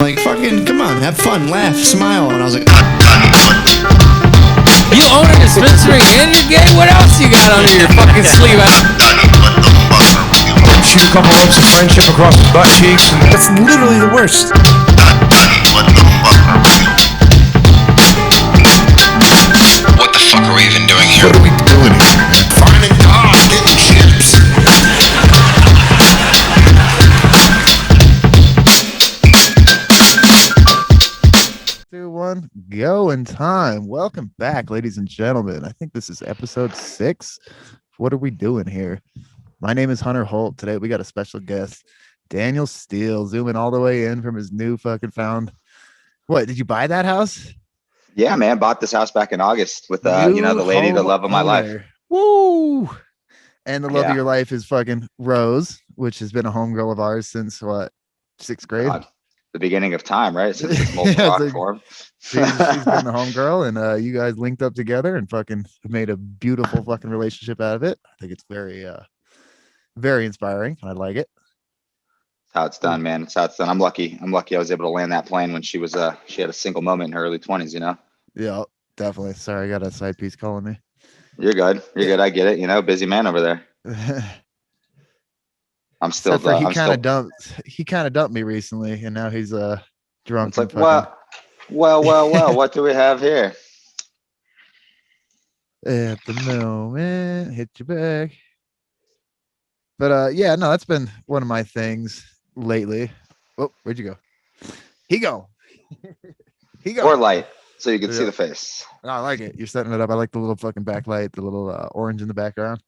Like, fucking, come on, have fun, laugh, smile. And I was like, you own a dispensary and you're gay? What else you got under your fucking sleeve? Shoot a couple lumps of friendship across his butt cheeks. That's literally the worst. What the fuck are we even doing here? What are we doing here? Finding God, getting chips. Two, one, go in time. Welcome back, ladies and gentlemen. I think this is episode 6. What are we doing here? My name is Hunter Holt. Today we got a special guest, Daniel Steele, zooming all the way in from his new fucking found. What, did you buy that house? Yeah, man, bought this house back in August with the lady, the love of my life. Woo! And the love Yeah. of your life is fucking Rose, which has been a homegirl of ours since what, 6th grade? The beginning of time, right? Since this molten rock form. She's been the homegirl, and you guys linked up together and fucking made a beautiful fucking relationship out of it. I think it's very very inspiring. I like it. That's how it's done, man. It's how it's done. I'm lucky I was able to land that plane when she had a single moment in her early 20s, you know? Yeah, definitely. Sorry, I got a side piece calling me. You're good. I get it. You know, busy man over there. I'm still Except for he kind of dumped me recently, and now he's drunk. It's like, well, what do we have here? At the moment, hit you back. But yeah, no, that's been one of my things lately. Oh, where'd you go? He go. Or light, so you can see the face. Oh, I like it. You're setting it up. I like the little fucking backlight, the little orange in the background.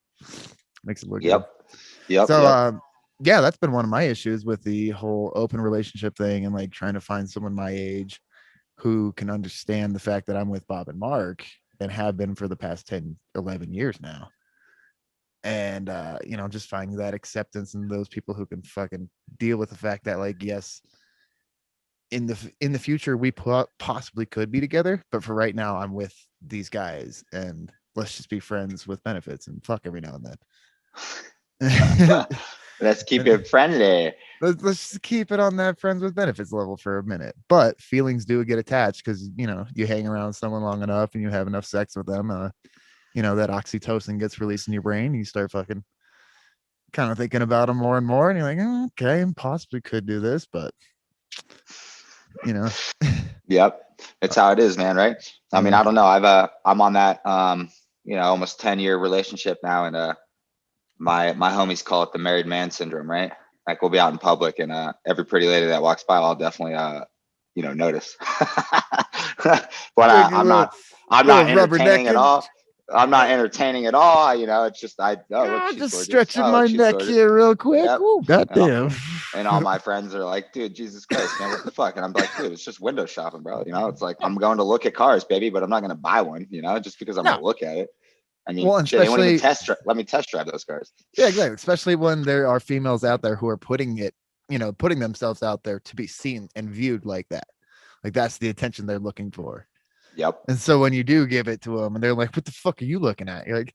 Makes it look good. Yep. So yeah, that's been one of my issues with the whole open relationship thing, and like trying to find someone my age who can understand the fact that I'm with Bob and Mark and have been for the past 10, 11 years now. And just finding that acceptance in those people who can fucking deal with the fact that, like, yes, in the future we possibly could be together, but for right now I'm with these guys, and let's just be friends with benefits and fuck every now and then. Let's keep it friendly. Let's just keep it on that friends with benefits level for a minute. But feelings do get attached because, you hang around someone long enough and you have enough sex with them. That oxytocin gets released in your brain. And you start fucking kind of thinking about them more and more. And you're like, okay, possibly could do this, but, Yep. It's how it is, man. Right. I mean, I don't know. I'm on that, almost 10-year relationship now. And, my homies call it the married man syndrome, right? Like, we'll be out in public, and every pretty lady that walks by, I'll definitely notice. But I'm not entertaining at all. I'm not entertaining at all. It's just just stretching my neck here real quick. Yep. Ooh, goddamn. And all my friends are like, dude, Jesus Christ, man, what the fuck? And I'm like, dude, it's just window shopping, bro. It's like, I'm going to look at cars, baby, but I'm not going to buy one, just because I'm going to look at it. I mean, shit, they won't even let me test drive those cars. Yeah, exactly. Especially when there are females out there who are putting themselves out there to be seen and viewed like that. Like, that's the attention they're looking for. Yep. And so when you do give it to them and they're like, what the fuck are you looking at? You're like,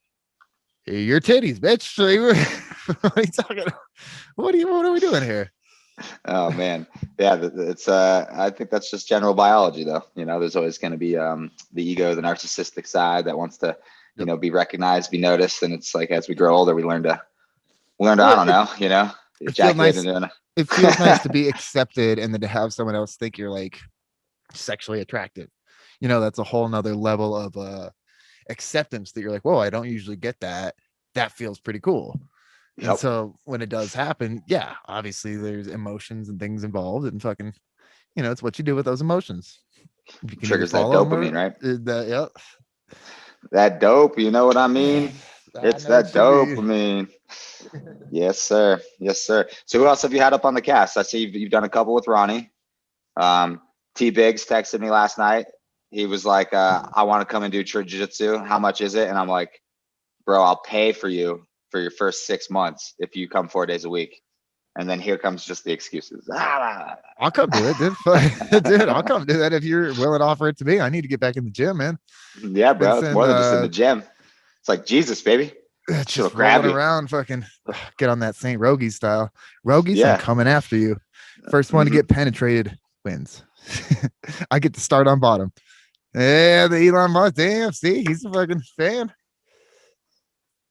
hey, your titties, bitch. What are you talking about? What are we doing here? Oh man. Yeah. It's, I think that's just general biology though. There's always going to be, the ego, the narcissistic side that wants to, be recognized, be noticed. And it's like, as we grow older, we learn to, I don't know, it feels nice to be accepted, and then to have someone else think you're like sexually attractive. That's a whole nother level of acceptance that you're like, whoa, I don't usually get that. That feels pretty cool. Yep. And so when it does happen, yeah, obviously there's emotions and things involved, and fucking, it's what you do with those emotions. You can triggers that dopamine, right? Yep. That dope, you know what I mean? It's that dopamine. Yes, sir. So who else have you had up on the cast? I see you've done a couple with Ronnie. T Biggs texted me last night. He was like, I want to come and do jiu-jitsu. How much is it? And I'm like, bro, I'll pay for you for your first 6 months if you come 4 days a week. And then here comes just the excuses. I'll come do it, dude. Dude, I'll come do that if you're willing to offer it to me. I need to get back in the gym, man. Yeah, bro. It's more than just in the gym. It's like Jesus, baby. Just rolling around, fucking get on that St. Rogie style. Rogies, I'm coming after you. First one to get penetrated. wins. I get to start on bottom. Yeah, the Elon Musk. Damn, see, he's a fucking fan.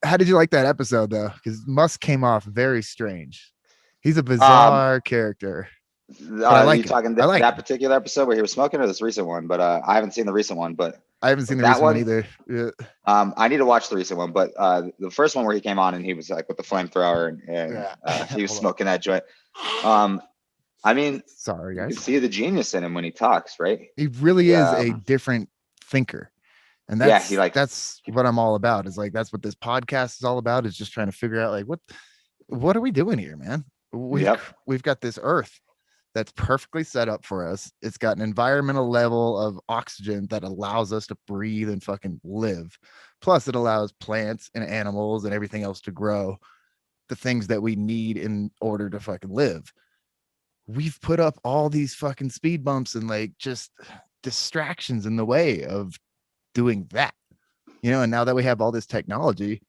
How did you like that episode though? Because Musk came off very strange. He's a bizarre character. But I like you it. talking I like that it. particular episode where he was smoking, or this recent one? But I haven't seen the recent one. But I haven't seen the that recent one one either. Yeah. I need to watch the recent one. But the first one where he came on and he was like with the flamethrower and he was Hold on. smoking that joint. I mean, Sorry, you can guys. see the genius in him when he talks, right? He really is a different thinker. And that's that's what I'm all about. Is like that's what this podcast is all about, is just trying to figure out like what are we doing here, man? We've got this earth that's perfectly set up for us. It's got an environmental level of oxygen that allows us to breathe and fucking live. Plus, it allows plants and animals and everything else to grow, the things that we need in order to fucking live. We've put up all these fucking speed bumps and like just distractions in the way of doing that, and now that we have all this technology,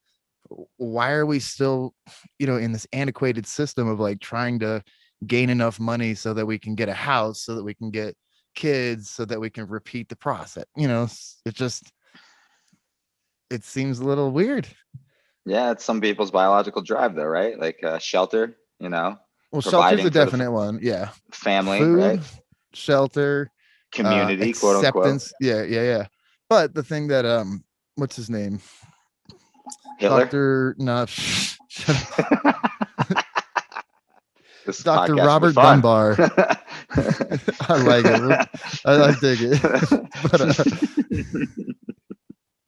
why are we still, in this antiquated system of like trying to gain enough money so that we can get a house, so that we can get kids, so that we can repeat the process? It seems a little weird. Yeah, it's some people's biological drive though, right? Like shelter, well, shelter's a definite one. Yeah, family, food, right? Shelter, community, quote unquote. Yeah. But the thing that what's his name? Hitler? Dr. Dr. Robert Dunbar. I like it. I dig it. But,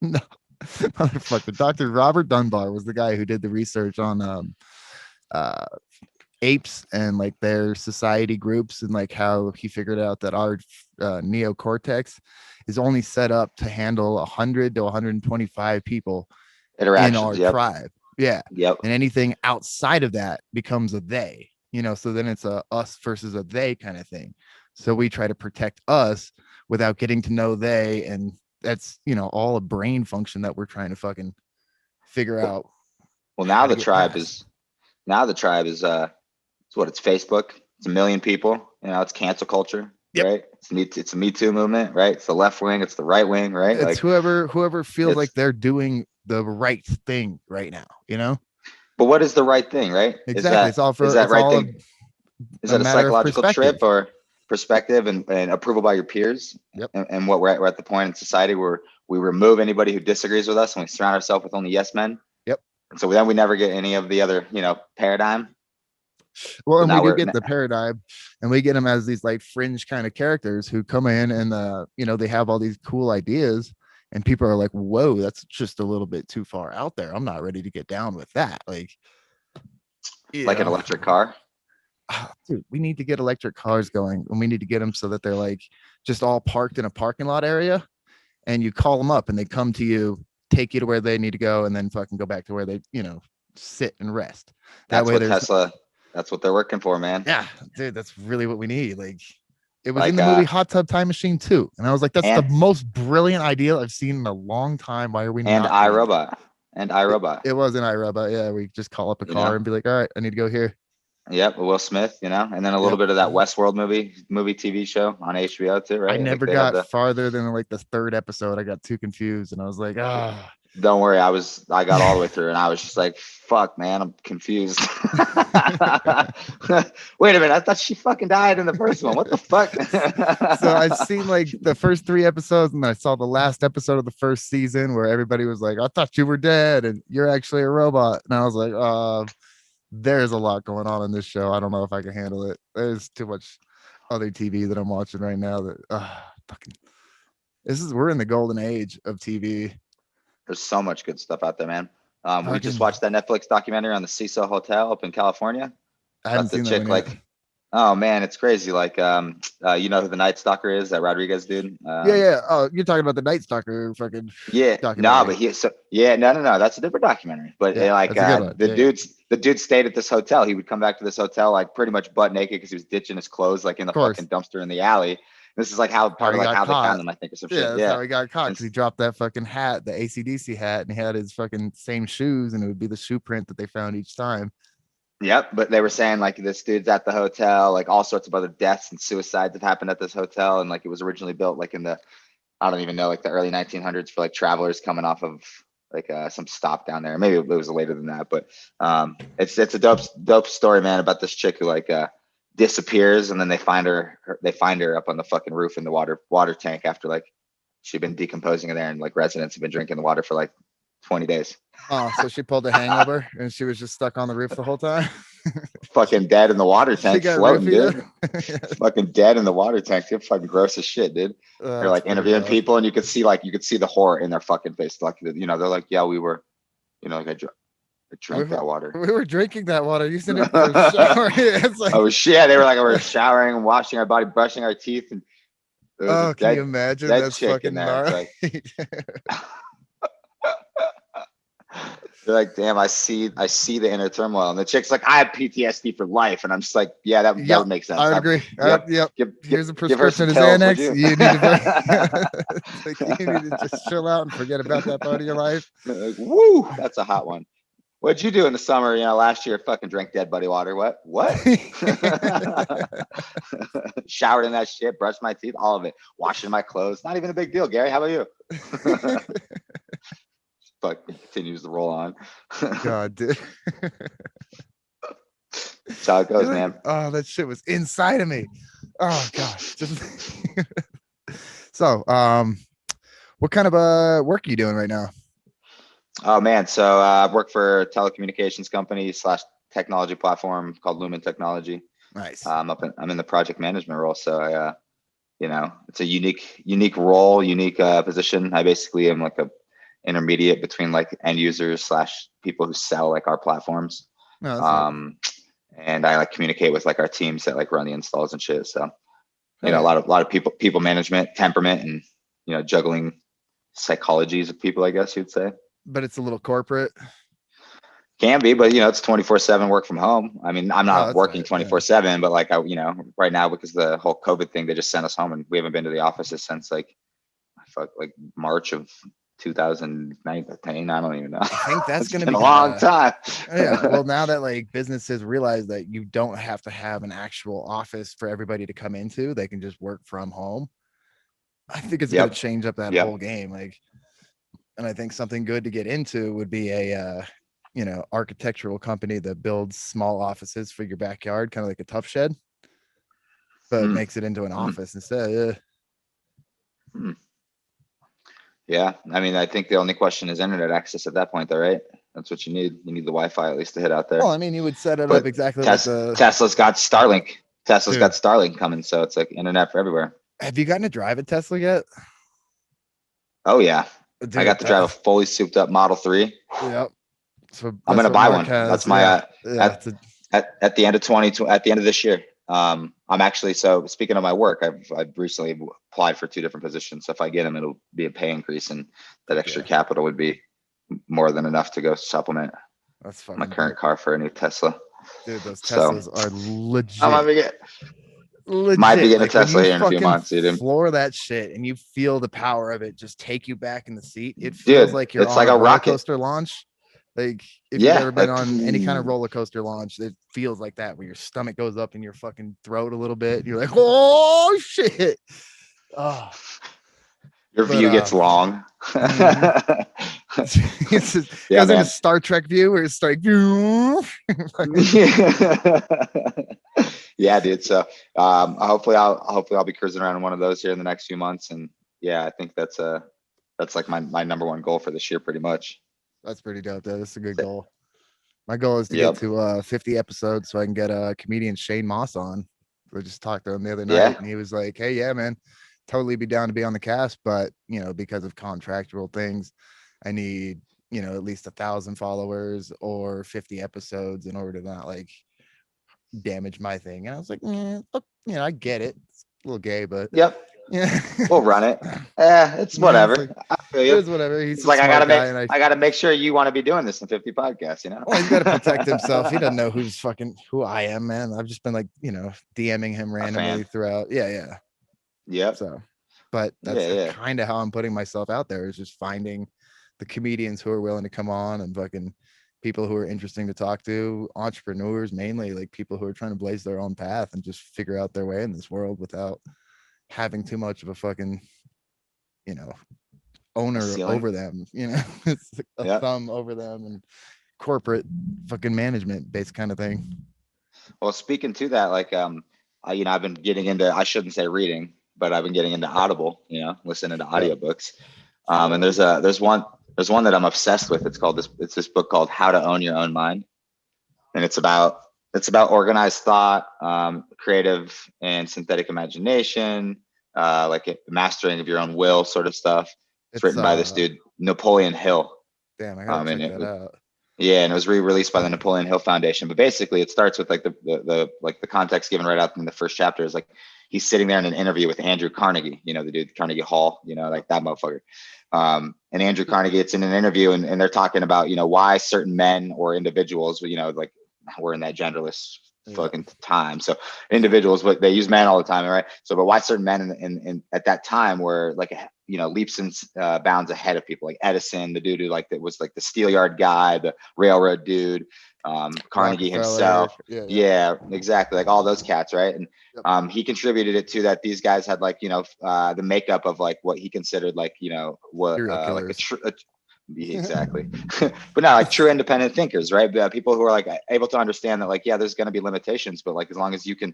no, motherfucker. Dr. Robert Dunbar was the guy who did the research on apes and like their society groups, and like how he figured out that our neocortex is only set up to handle 100 to 125 people in our tribe. Yeah. Yep. And anything outside of that becomes a they, so then it's a us versus a they kind of thing. So we try to protect us without getting to know they, and that's all a brain function that we're trying to fucking figure out. Well, now the tribe is it's what, it's Facebook. It's 1 million people. It's cancel culture. Yep. Right. It's a Me Too movement, right? It's the left wing, it's the right wing, right? It's like whoever feels like they're doing the right thing right now, But what is the right thing, right? Exactly. Is that a psychological trip or perspective and approval by your peers? Yep. And what we're at the point in society where we remove anybody who disagrees with us and we surround ourselves with only yes men. Yep. So then we never get any of the other, paradigm. Well, and we do get the paradigm, and we get them as these like fringe kind of characters who come in and they have all these cool ideas, and people are like, whoa, that's just a little bit too far out there. I'm not ready to get down with that. Like an electric car. Dude, we need to get electric cars going, and we need to get them so that they're like just all parked in a parking lot area, and you call them up and they come to you, take you to where they need to go, and then fucking go back to where they, sit and rest. That's what Tesla. That's what they're working for, man. Yeah, dude, that's really what we need. Like, it was in the movie Hot Tub Time Machine 2, and I was like, that's the most brilliant idea I've seen in a long time. Why are we not? And iRobot. It was an iRobot. Yeah, we just call up a car and be like, all right, I need to go here. Yep, Will Smith, and then a little bit of that Westworld movie TV show on HBO too, right? I never got farther than like the 3rd episode. I got too confused, and I was like, ah. Don't worry, I got all the way through, and I was just like, "Fuck, man, I'm confused." Wait a minute, I thought she fucking died in the first one. What the fuck? So I've seen like the first 3 episodes, and I saw the last episode of the first season where everybody was like, "I thought you were dead, and you're actually a robot," and I was like, there's a lot going on in this show. I don't know if I can handle it. There's too much other TV that I'm watching right now that we're in the golden age of TV. There's so much good stuff out there, man. We just watched that Netflix documentary on the Cecil Hotel up in California. I haven't seen that one yet. Oh man, it's crazy. Like, you know who the Night Stalker is? That Rodriguez dude. Yeah. Oh, you're talking about the Night Stalker fucking. Yeah. No, but no. That's a different documentary. But the dude stayed at this hotel. He would come back to this hotel like pretty much butt naked because he was ditching his clothes like in the fucking dumpster in the alley. This is like how they found him, I think, or some shit. That's how he got caught, because he dropped that fucking hat, the AC/DC hat, and he had his fucking same shoes, and it would be the shoe print that they found each time. Yep, but they were saying like this dude's at the hotel, like all sorts of other deaths and suicides have happened at this hotel, and like it was originally built like in the I don't even know like the early 1900s for like travelers coming off of like some stop down there. Maybe it was later than that, but it's a dope story, man, about this chick who like disappears and then they find her up on the fucking roof in the water tank after like she'd been decomposing in there, and like residents have been drinking the water for like 20 days. Oh, so she pulled a hangover and she was just stuck on the roof the whole time. Fucking dead in the water She tank, got floating, roofied. dude. Fucking dead in the water tank. You're fucking gross as shit, dude. They're That's like pretty interviewing rough. people, and you could see the horror in their fucking face. Like, you know, they're like, yeah, we were, you know, like I drank that water. We were drinking that water, using it for shower. It's like, Oh shit! They were like, we were showering and washing our body, brushing our teeth, and there was a can you dead, imagine? dead That's chick in fucking there. It's gnarly. like, you're like, damn, I see the inner turmoil, and the chick's like, I have PTSD for life, and I'm just like, yeah, that Yep, would make sense. I would agree. Yep. Yep. Here's a Give her some prescription of pills, would Xanax. you? You need to it's like, you need to just chill out and forget about that part of your life. Like, woo, that's a hot one. What'd you do in the summer? You know, last year, fucking drank dead buddy water. What? Showered in that shit, brushed my teeth, all of it. Washing my clothes. Not even a big deal, Gary. How about you? But continues to roll on. God, dude. That's how it goes, You're like, man. oh, that shit was inside of me. Oh gosh. So, what kind of work are you doing right now? Oh man, so I work for a telecommunications company / technology platform called Lumen Technology. Nice. I'm in the project management role, so I you know, it's a unique role, unique position. I basically am like a intermediate between like end users / people who sell like our platforms. No, that's And I like communicate with like our teams that like run the installs and shit. So, you Oh, know, yeah. a lot of people management, temperament, and, you know, juggling psychologies of people, I guess you'd say. But it's a little corporate. Can be, but you know, it's 24/7 work from home. I mean, I'm Oh, not that's working right, yeah. 24/7, but like you know, right now because of the whole COVID thing, they just sent us home, and we haven't been to the offices since like March of 2019. I don't even know. I think that's It's going to been be a long time. Yeah. Well, now that like businesses realize that you don't have to have an actual office for everybody to come into, they can just work from home. I think it's going Yep. to change up that Yep. whole game. Like, and I think something good to get into would be a, you know, architectural company that builds small offices for your backyard, kind of like a tough shed, but Mm. makes it into an office instead. Yeah, I mean, I think the only question is internet access at that point, though, right? That's what you need. You need the Wi-Fi at least to hit out there. Well, I mean, you would set it But up exactly like the. Tesla's got Starlink. Tesla's Dude. got Starlink coming, so it's like internet for everywhere. Have you gotten to drive a Tesla yet? Oh yeah, Dude, I got to drive a fully souped up Model 3. Yep. So I'm gonna buy one. That's my at the end of at the end of this year. I'm actually, so speaking of my work, I've recently applied for 2 different positions. So if I get them, it'll be a pay increase, and that extra capital would be more than enough to go supplement That's fucking my current car for a new Tesla. Dude, those So, Teslas are legit. I might be getting a Tesla here in a few months, dude. Floor that shit and you feel the power of it just take you back in the seat. It Dude, feels like you're it's on like a a roller rocket. coaster launch. Like if Yeah, you've ever been like, on any kind of roller coaster launch, it feels like that, where your stomach goes up in your fucking throat a little bit. You're like, oh shit. Oh, your view gets long. It's just, Yeah, goes man. into Star Trek view where it's like Yeah, dude. So hopefully I'll be cruising around in one of those here in the next few months. And yeah, I think that's like my number one goal for this year, pretty much. That's pretty dope, though. That's a good goal. My goal is to Yep. get to 50 episodes so I can get comedian Shane Moss on. I just talked to him the other night, Yeah. and he was like, hey, yeah, man, totally be down to be on the cast, but you know, because of contractual things, I need, you know, at least 1,000 followers or 50 episodes in order to not like damage my thing. And I was like, look, you know, I get it. It's a little gay, but Yep. yeah, We'll run it. It's Yeah, whatever. it's like, I feel it you. is whatever. He's It's a like I smart guy, and gotta make sure you want to be doing this in 50 podcasts, you know? well, he's got to protect himself. He doesn't know who I am, man. I've just been like, you know, DMing him randomly throughout. Yeah. Yep. So, but that's Yeah. kind of how I'm putting myself out there, is just finding the comedians who are willing to come on and fucking people who are interesting to talk to, entrepreneurs mainly, like people who are trying to blaze their own path and just figure out their way in this world without having too much of a fucking, you know, owner ceiling. over them, you know, it's like a Yep. thumb over them and corporate fucking management based kind of thing. Well, speaking to that, like, I've been getting into, I shouldn't say reading, but I've been getting into Audible, listening to audiobooks. And there's one that I'm obsessed with. It's this book called How to Own Your Own Mind. And it's about organized thought, creative and synthetic imagination, mastering of your own will sort of stuff. It's written by this dude, Napoleon Hill. Damn, I gotta check that out. Yeah, and it was re-released by the Napoleon Hill Foundation. But basically, it starts with like the context given right out in the first chapter is like he's sitting there in an interview with Andrew Carnegie, the dude Carnegie Hall, like that motherfucker. And Andrew Carnegie, it's in an interview, and they're talking about why certain men or individuals, like we're in that genderless fucking time. So individuals, but they use men all the time, right? So, but why certain men in at that time were like leaps and bounds ahead of people, like Edison, the dude who that was like the steelyard guy, the railroad dude, Carnegie himself. Yeah, exactly. Like all those cats, right? And he contributed it to that. These guys had the makeup of like what he considered what like exactly. But not like true independent thinkers, right? People who are like able to understand that there's going to be limitations, but like as long as you can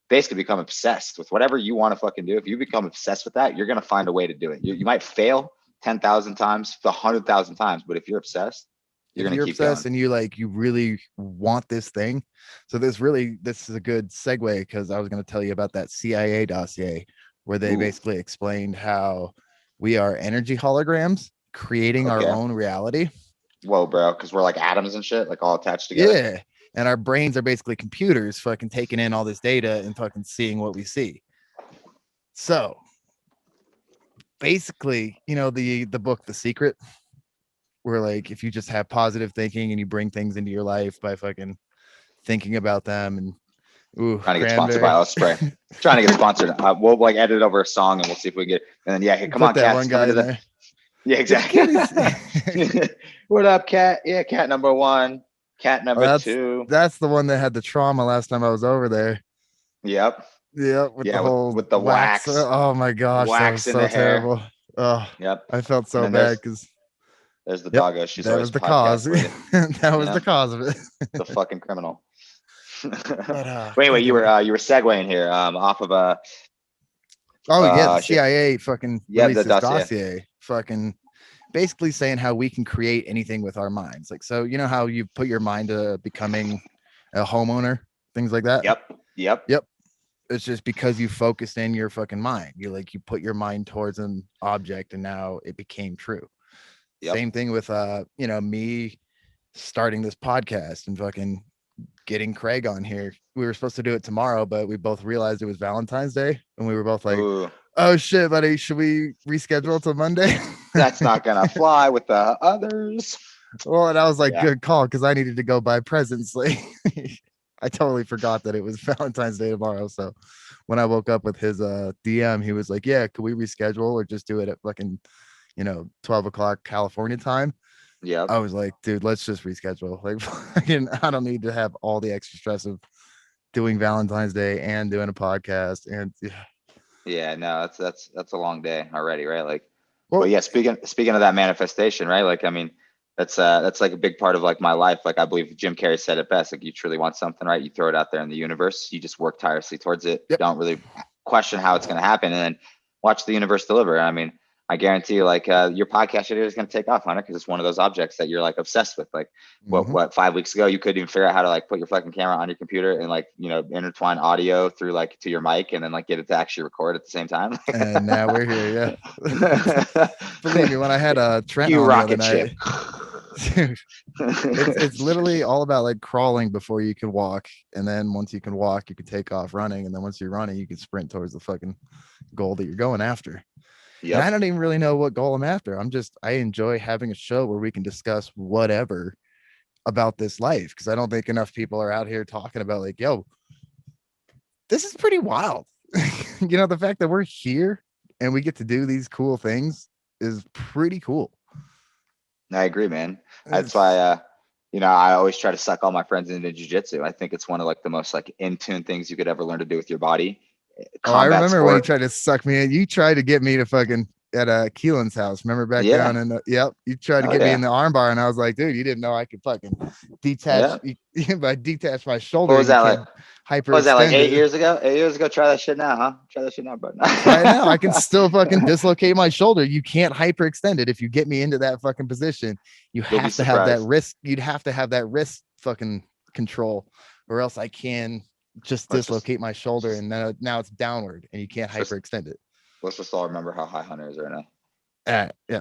basically become obsessed with whatever you want to fucking do, if you become obsessed with that, you're going to find a way to do it. You might fail 10,000 times, 100,000 times, but if you're obsessed, you're going to keep obsessed going. And you really want this thing. So this is a good segue, because I was going to tell you about that CIA dossier where they basically explained how we are energy holograms creating our own reality. Whoa, bro, because we're like atoms and shit, like all attached together. Yeah, and our brains are basically computers fucking taking in all this data and fucking seeing what we see. So basically, the book The Secret, where like if you just have positive thinking and you bring things into your life by fucking thinking about them, and trying to get sponsored by Osprey. Trying to get sponsored. We'll like edit over a song and we'll see if we get. And then hey, come on, Cat. One guy in there. Yeah, exactly. What up, Cat? Yeah, Cat number one. Cat number two. That's the one that had the trauma last time I was over there. Yep. Yeah, with the whole with the wax. Oh my gosh, wax that was so terrible. Oh, yep. I felt so bad because there's the doggo. She's that was the cause. That was the cause of it. The fucking criminal. Wait, you were segueing here off of the CIA fucking released this dossier fucking basically saying how we can create anything with our minds. Like, so how you put your mind to becoming a homeowner, things like that. Yep. It's just because you focused in your fucking mind. You put your mind towards an object and now it became true. Same thing with me starting this podcast and fucking getting Craig on here. We were supposed to do it tomorrow, but we both realized it was Valentine's Day and we were both like, ooh. Oh shit, buddy, should we reschedule till Monday? That's not gonna fly with the others. Well, and I was like, good call, because I needed to go buy presents. Like I totally forgot that it was Valentine's Day tomorrow. So when I woke up with his DM, he was like, yeah, could we reschedule or just do it at fucking 12 o'clock California time? Yeah. I was like, dude, let's just reschedule. Like I don't need to have all the extra stress of doing Valentine's Day and doing a podcast. And yeah, no, that's a long day already, right? Like, well, yeah, speaking of that manifestation, right? Like, I mean, that's like a big part of like my life. Like, I believe Jim Carrey said it best. Like, you truly want something, right? You throw it out there in the universe. You just work tirelessly towards it. Yep. Don't really question how it's going to happen, and then watch the universe deliver. I mean, I guarantee you, like, your podcast idea is going to take off, Hunter, because it's one of those objects that you're like obsessed with. Like, what 5 weeks ago you couldn't even figure out how to like put your fucking camera on your computer and like intertwine audio through like to your mic and then like get it to actually record at the same time. And now we're here, yeah. Believe me, when I had Trent on the other night, dude, it's literally all about like crawling before you can walk, and then once you can walk, you can take off running, and then once you're running, you can sprint towards the fucking goal that you're going after. Yep. And I don't even really know what goal I'm after. I enjoy having a show where we can discuss whatever about this life, because I don't think enough people are out here talking about like, yo, this is pretty wild. The fact that we're here and we get to do these cool things is pretty cool. I agree, man. That's why you know, I always try to suck all my friends into jiu-jitsu. I think it's one of like the most like in tune things you could ever learn to do with your body. Oh, I remember when you sport. tried to suck me in. You tried to get me to fucking at Keelan's house. Remember back Yeah. down in the, yep. You tried to Oh, get me yeah. in the armbar, and I was like, dude, you didn't know I could fucking detach. I detach my shoulder. What was you that can't like? hyperextend What was that like 8 it. years ago? 8 years ago. Try that shit now, huh? Try that shit now, bro. Try it now. I can still fucking dislocate my shoulder. You can't hyperextend it if you get me into that fucking position. You You'll be have to have that surprised. wrist. You'd have to have that wrist fucking control, or else I can just Let's dislocate my shoulder, and now it's downward, and you can't Let's hyperextend it. Let's just all remember how high Hunter is right now. Yeah.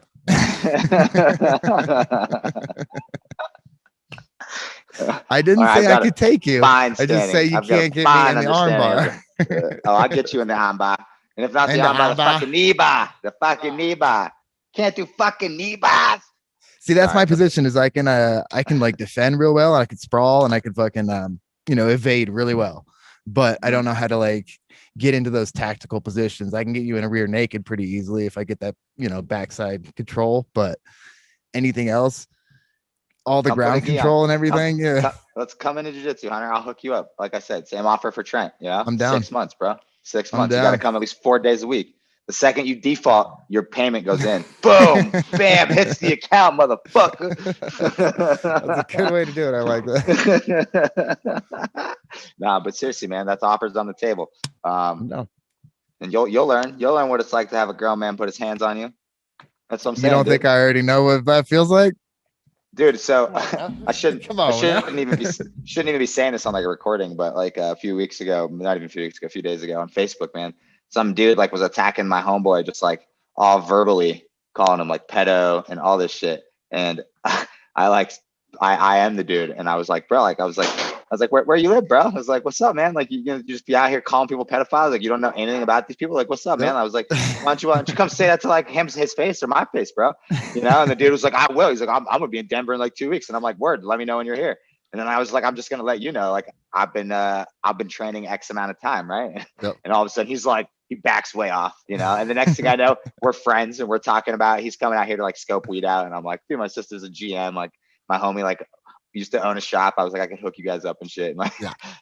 I didn't say I could take you. Fine I just standing. say you I've got can't a get me fine in the understanding. armbar. I'll get you in the armbar. And if not the In the armbar, the armbar. fucking knee bar. The fucking knee bar. Can't do fucking knee bars. See, that's Sorry, my position. Is I can like defend real well, and I could sprawl, and I could fucking evade really well. But I don't know how to like get into those tactical positions. I can get you in a rear naked pretty easily if I get that backside control. But anything else, all the Come put a ground gi on. control and everything, Let's come into jiu-jitsu, Hunter. I'll hook you up. Like I said, same offer for Trent. Yeah, I'm down. 6 months, bro. 6 I'm months. You got to down. come at least 4 days a week. The second you default, your payment goes in. Boom, bam, hits the account, motherfucker. That's a good way to do it. I like that. Nah, but seriously, man, that's offers on the table. No. And you'll learn. You'll learn what it's like to have a grown man put his hands on you. That's what I'm saying. You don't think I already know what that feels like? Dude, so I shouldn't even be saying this on like a recording, but like a few weeks ago, not even a few weeks ago, a few days ago on Facebook, man, some dude like was attacking my homeboy, just like all verbally calling him like pedo and all this shit. And I am the dude. And I was like, bro, like, I was like, where you live, bro? I was like, what's up, man? Like, you just be out here calling people pedophiles. Like, you don't know anything about these people. Like, what's up, man? I was like, why don't you come say that to like his face or my face, bro? And the dude was like, I will. He's like, I'm gonna be in Denver in like 2 weeks. And I'm like, word, let me know when you're here. And then I was like, I'm just gonna let you know, like, I've been training X amount of time, right? Yep. And all of a sudden he's like, he backs way off, and the next thing I know, we're friends and we're talking about, he's coming out here to like scope weed out. And I'm like, dude, my sister's a GM, like my homie, like, used to own a shop. I was like, I could hook you guys up and shit.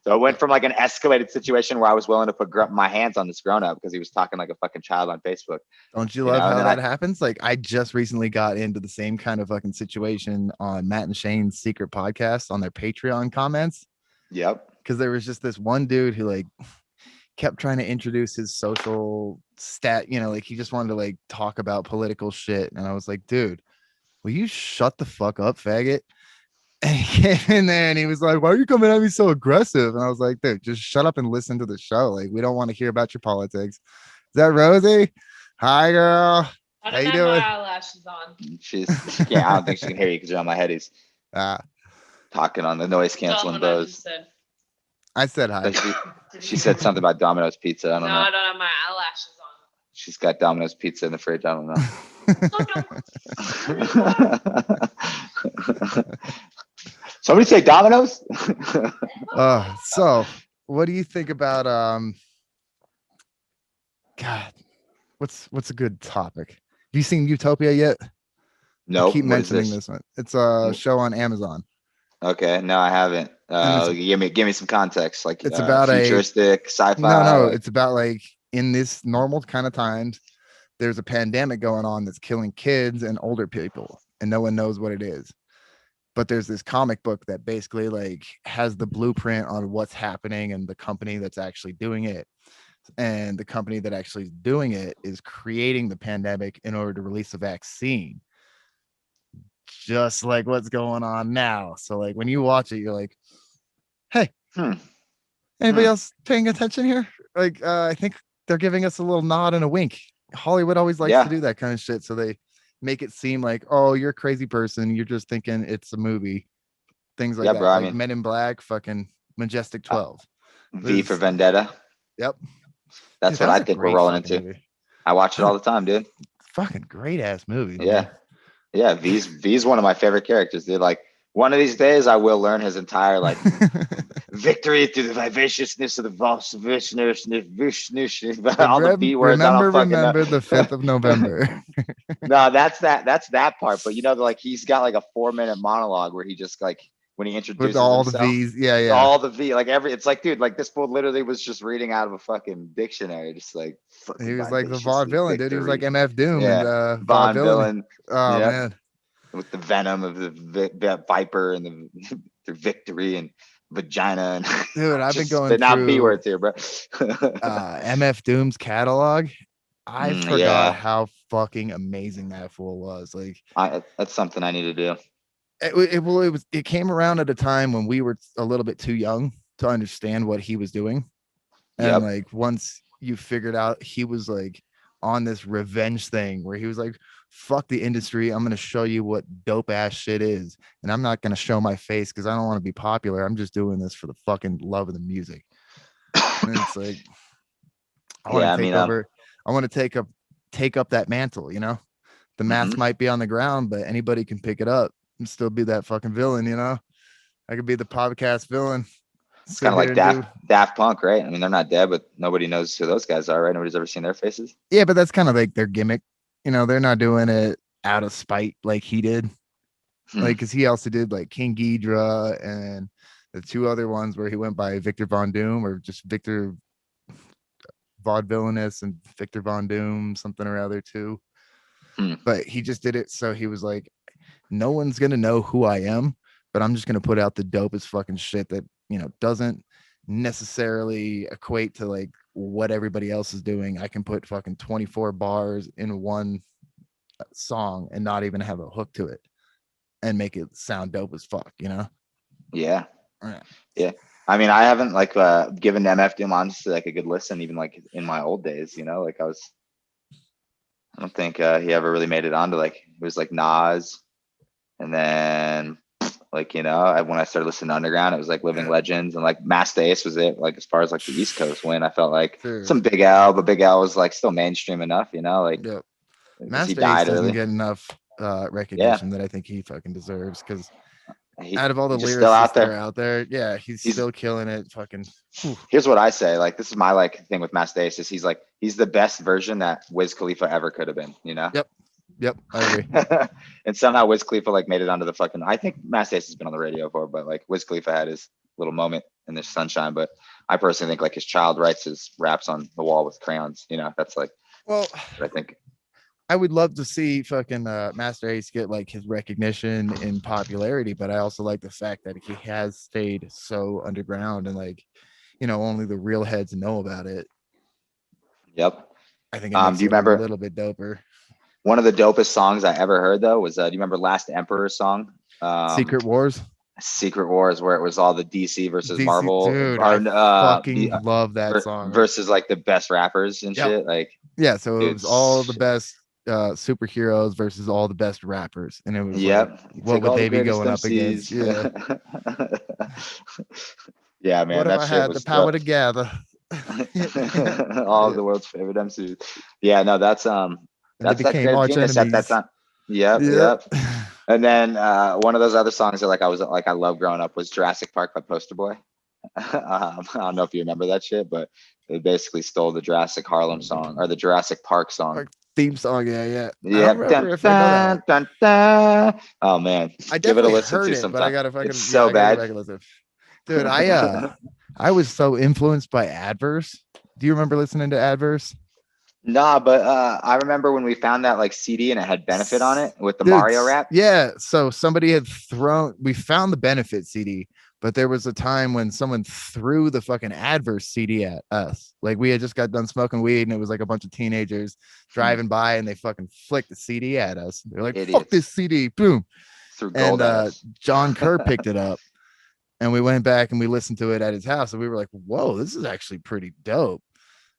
So it went from like an escalated situation where I was willing to put my hands on this grown up because he was talking like a fucking child on Facebook. Don't you love how that happens? Like, I just recently got into the same kind of fucking situation on Matt and Shane's secret podcast on their Patreon comments. Yep. Because there was just this one dude who like kept trying to introduce his social stat, like he just wanted to like talk about political shit. And I was like, dude, will you shut the fuck up, faggot? And he came in there and he was like, why are you coming at me so aggressive? And I was like, dude, just shut up and listen to the show. Like, we don't want to hear about your politics. Is that Rosie? Hi, girl. How you doing? My eyelashes on. I don't think she can hear you because you're on my headies. Talking on the noise canceling Bose. I said hi. She said something about Domino's Pizza. I don't know. I don't have my eyelashes on. She's got Domino's Pizza in the fridge. I don't know. Somebody say Domino's. So what do you think about God? What's a good topic? Have you seen Utopia yet? No. Keep mentioning this one. It's a show on Amazon. Okay, no, I haven't. Give me some context. Like, it's about futuristic sci-fi. No, it's about like in this normal kind of times, there's a pandemic going on that's killing kids and older people, and no one knows what it is. But there's this comic book that basically like has the blueprint on what's happening and the company that's actually doing it. And the company that actually is doing it is creating the pandemic in order to release a vaccine. Just like what's going on now. So like when you watch it, you're like, hey, anybody else paying attention here? Like, I think they're giving us a little nod and a wink. Hollywood always likes to do that kind of shit. So they make it seem like, oh, you're a crazy person. You're just thinking it's a movie. Things like that. Bro, like Men in Black, fucking Majestic 12. V for Vendetta. Yep. That's what I think we're rolling into. Movie. I watch it all the time, dude. Fucking great ass movie. Yeah. Man. Yeah. V's one of my favorite characters, dude. Like, one of these days I will learn his entire like victory through the vivaciousness of the vivaciousness, all the B words. Remember the 5th of November. No, that's that part. But like he's got like a 4-minute monologue where he just like when he With introduces all the himself. V's. Yeah, yeah. All the V, like it's like, dude, like this fool literally was just reading out of a fucking dictionary, just like fucking He was like the vivacious vaudevillain, dude. He was like victory. MF Doom and Yeah, Von vaudevillain. Villain. Oh Yep. man, With the venom of the viper and the victory and vagina and dude, I've been just going spitting out B through words here, bro. MF Doom's catalog. I forgot Yeah, how fucking amazing that fool was. Like, that's something I need to do. it came around at a time when we were a little bit too young to understand what he was doing. And Yep. like once you figured out he was like on this revenge thing where he was like, fuck the industry, I'm gonna show you what dope ass shit is. And I'm not gonna show my face because I don't want to be popular. I'm just doing this for the fucking love of the music. And it's like I want to take over, I want to take up that mantle, you know. The mask might be on the ground, but anybody can pick it up and still be that fucking villain, you know. I could be the podcast villain. It's kind of like Daft Punk, right? I mean, they're not dead, but nobody knows who those guys are, right? Nobody's ever seen their faces. Yeah, but that's kind of like their gimmick. You know, they're not doing it out of spite like he did. Like, because he also did like King Ghidra and the two other ones where he went by Victor Von Doom or just Victor Vaudevillainous and Victor Von Doom, something or other too. But he just did it so he was like, no one's gonna know who I am, but I'm just gonna put out the dopest fucking shit that, you know, doesn't necessarily equate to like what everybody else is doing. I can put fucking 24 bars in one song and not even have a hook to it and make it sound dope as fuck, you know? Yeah. Right. Yeah. I mean, I haven't like given MF Doom honestly like a good listen, even like in my old days, you know, like I don't think he ever really made it onto like, it was like Nas. And then like, you know, when I started listening to Underground, it was like Living Legends and like Master Ace was it, like as far as like the East Coast went, I felt like some Big L, but Big L was like still mainstream enough, you know, like Master he died Ace doesn't early. get enough recognition that I think he fucking deserves because out of all the lyricists that are out there, yeah, he's still killing it. Fucking. Here's what I say: like, this is my like thing with Master Ace is he's the best version that Wiz Khalifa ever could have been. You know? Yep, I agree. And somehow Wiz Khalifa like made it onto the fucking. I think Master Ace has been on the radio before, but like Wiz Khalifa had his little moment in this sunshine. But I personally think like his child writes his raps on the wall with crayons. You know, that's like. Well, I think. I would love to see fucking Master Ace get like his recognition and popularity, but I also like the fact that he has stayed so underground and like, you know, only the real heads know about it. Yep. I think it makes do you it remember a little bit doper. One of the dopest songs I ever heard though was do you remember Last Emperor song? Secret Wars. Secret Wars, where it was all the DC versus Marvel. Dude, I fucking love that song. Versus like the best rappers and shit. Like yeah, so it was all the best superheroes versus all the best rappers, and it was like, what would they be going up against? Yeah. Yeah, man. What that if I shit had was the power to gather all of the world's favorite MCs? Yeah, no, that's that creative genius at that time. Yep. And then one of those other songs that I love growing up was Jurassic Park by Poster Boy. I don't know if you remember that shit, but they basically stole the Jurassic Harlem song or the Jurassic Park song. Theme song, yeah. Yeah. Oh man, I give it a definitely listen heard to it, sometime. but I gotta fucking it's so bad. Dude, I was so influenced by Adverse. Do you remember listening to Adverse? Nah, but I remember when we found that like CD and it had Benefit on it with the Mario rap. Yeah, so somebody had we found the Benefit CD, but there was a time when someone threw the fucking Adverse CD at us. Like we had just got done smoking weed and it was like a bunch of teenagers driving by and they fucking flicked the CD at us. They're like, idiots. Fuck this CD, boom. And John Kerr picked it up and we went back and we listened to it at his house and we were like, whoa, this is actually pretty dope.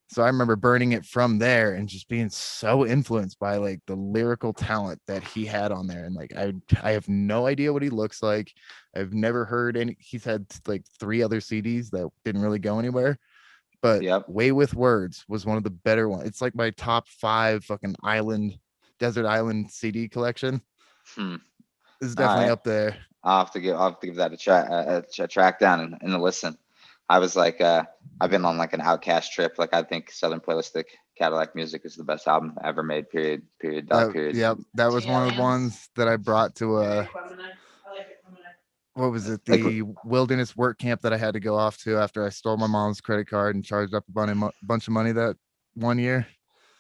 So I remember burning it from there and just being so influenced by like the lyrical talent that he had on there. And like, I have no idea what he looks like. I've never heard any, he's had like 3 other CDs that didn't really go anywhere, but Way With Words was one of the better ones. It's like my top 5 fucking desert island CD collection. Is definitely up there. I'll have to give that a track down and a listen. I was like, I've been on like an Outcast trip. Like I think Southern Playlistic Cadillac Music is the best album ever made. Period. Yep, that was one of the ones that I brought to what was it? Like, The wilderness work camp that I had to go off to after I stole my mom's credit card and charged up a bunch of money that one year.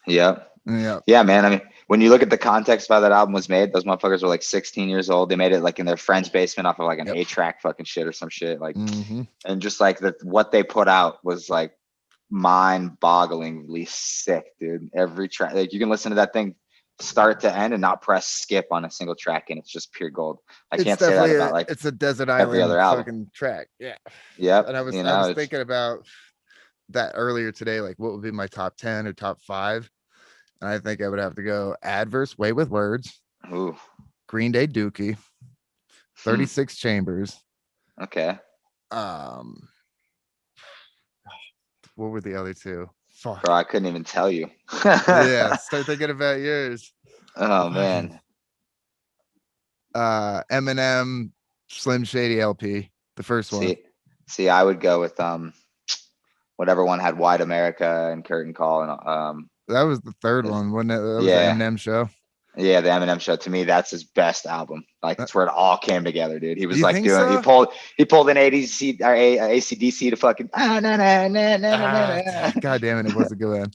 yeah. Yeah. Yeah, man. I mean, when you look at the context of how that album was made, those motherfuckers were like 16 years old. They made it like in their friend's basement off of like an Yep. 8-track fucking shit or some shit. Like, Mm-hmm. and just like what they put out was like mind-bogglingly sick, dude. Every track, like you can listen to that thing start to end and not press skip on a single track, and it's just pure gold. I can't say that about like it's a desert every island other album. fucking track. Yeah. Yep. And I was thinking about that earlier today, like what would be my top 10 or top 5. And I think I would have to go Adverse, Way with Words, Ooh. Green Day, Dookie, 36 Chambers. Okay. What were the other two? Fuck. Bro, I couldn't even tell you. Yeah, start thinking about yours. Oh man. Eminem, Slim Shady LP, the first one. See, I would go with whatever one had Wide America and Curtain Call and that was the third one, wasn't it? That was yeah. the Eminem show. Yeah, the Eminem show. To me, that's his best album. Like that's where it all came together, dude. He was like doing. So? He pulled an ADC or ACDC to fucking. God damn it! It was a good one.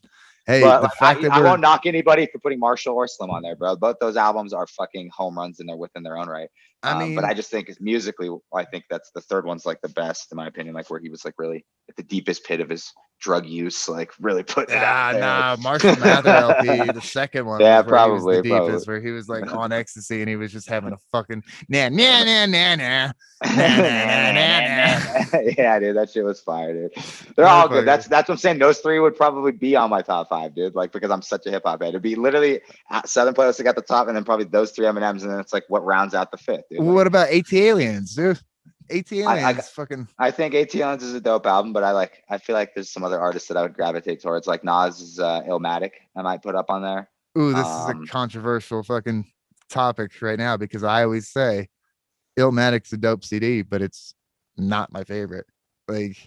Hey, but the like, fact that I won't knock anybody for putting Marshall or Slim on there, bro. Both those albums are fucking home runs, and they're within their own right. I mean, but I just think musically, I think that's the third one's like the best in my opinion. Like where he was like really at the deepest pit of his drug use, like really putting it out there. Nah, Marshall Mather LP, the second one. Yeah, was where he was probably, the deepest, where he was like on ecstasy and he was just having a fucking nah. Yeah, dude, that shit was fire, dude. They're all good. That's what I'm saying. Those three would probably be on my top 5, dude. Like because I'm such a hip hop head. It'd be literally Southern Playlist at the top, and then probably those 3 Eminems, and then it's like what rounds out the 5th. Dude. What about AT Aliens, dude? AT Aliens, fucking. I think AT Aliens is a dope album, but I feel like there's some other artists that I would gravitate towards, like Nas's Illmatic. I might put up on there. Ooh, this is a controversial fucking topic right now because I always say Illmatic's a dope CD, but it's not my favorite. Like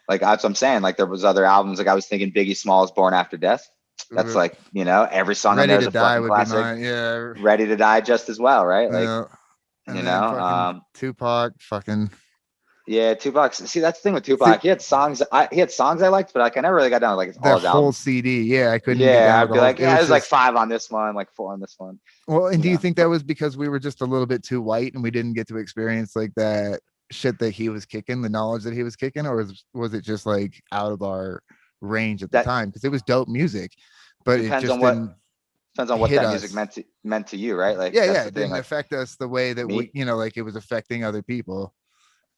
that's what I'm saying. Like there was other albums. Like I was thinking Biggie Smalls Born After Death. That's like, every song on there is a fucking classic. Yeah. Ready to Die just as well, right? Like Tupac, fucking. Yeah, Tupac. See, that's the thing with Tupac. He had songs I liked, but like I never really got down to like all his whole albums. CD. Yeah, I couldn't. Yeah, I'd be like, there's like 5 on this one, like 4 on this one. Well, and do you think that was because we were just a little bit too white and we didn't get to experience like that shit that he was kicking, the knowledge that he was kicking, or was it just like out of our range at the time? Because it was dope music, but it just depends on what that music meant to you, right? Like it didn't affect us the way that we, like it was affecting other people.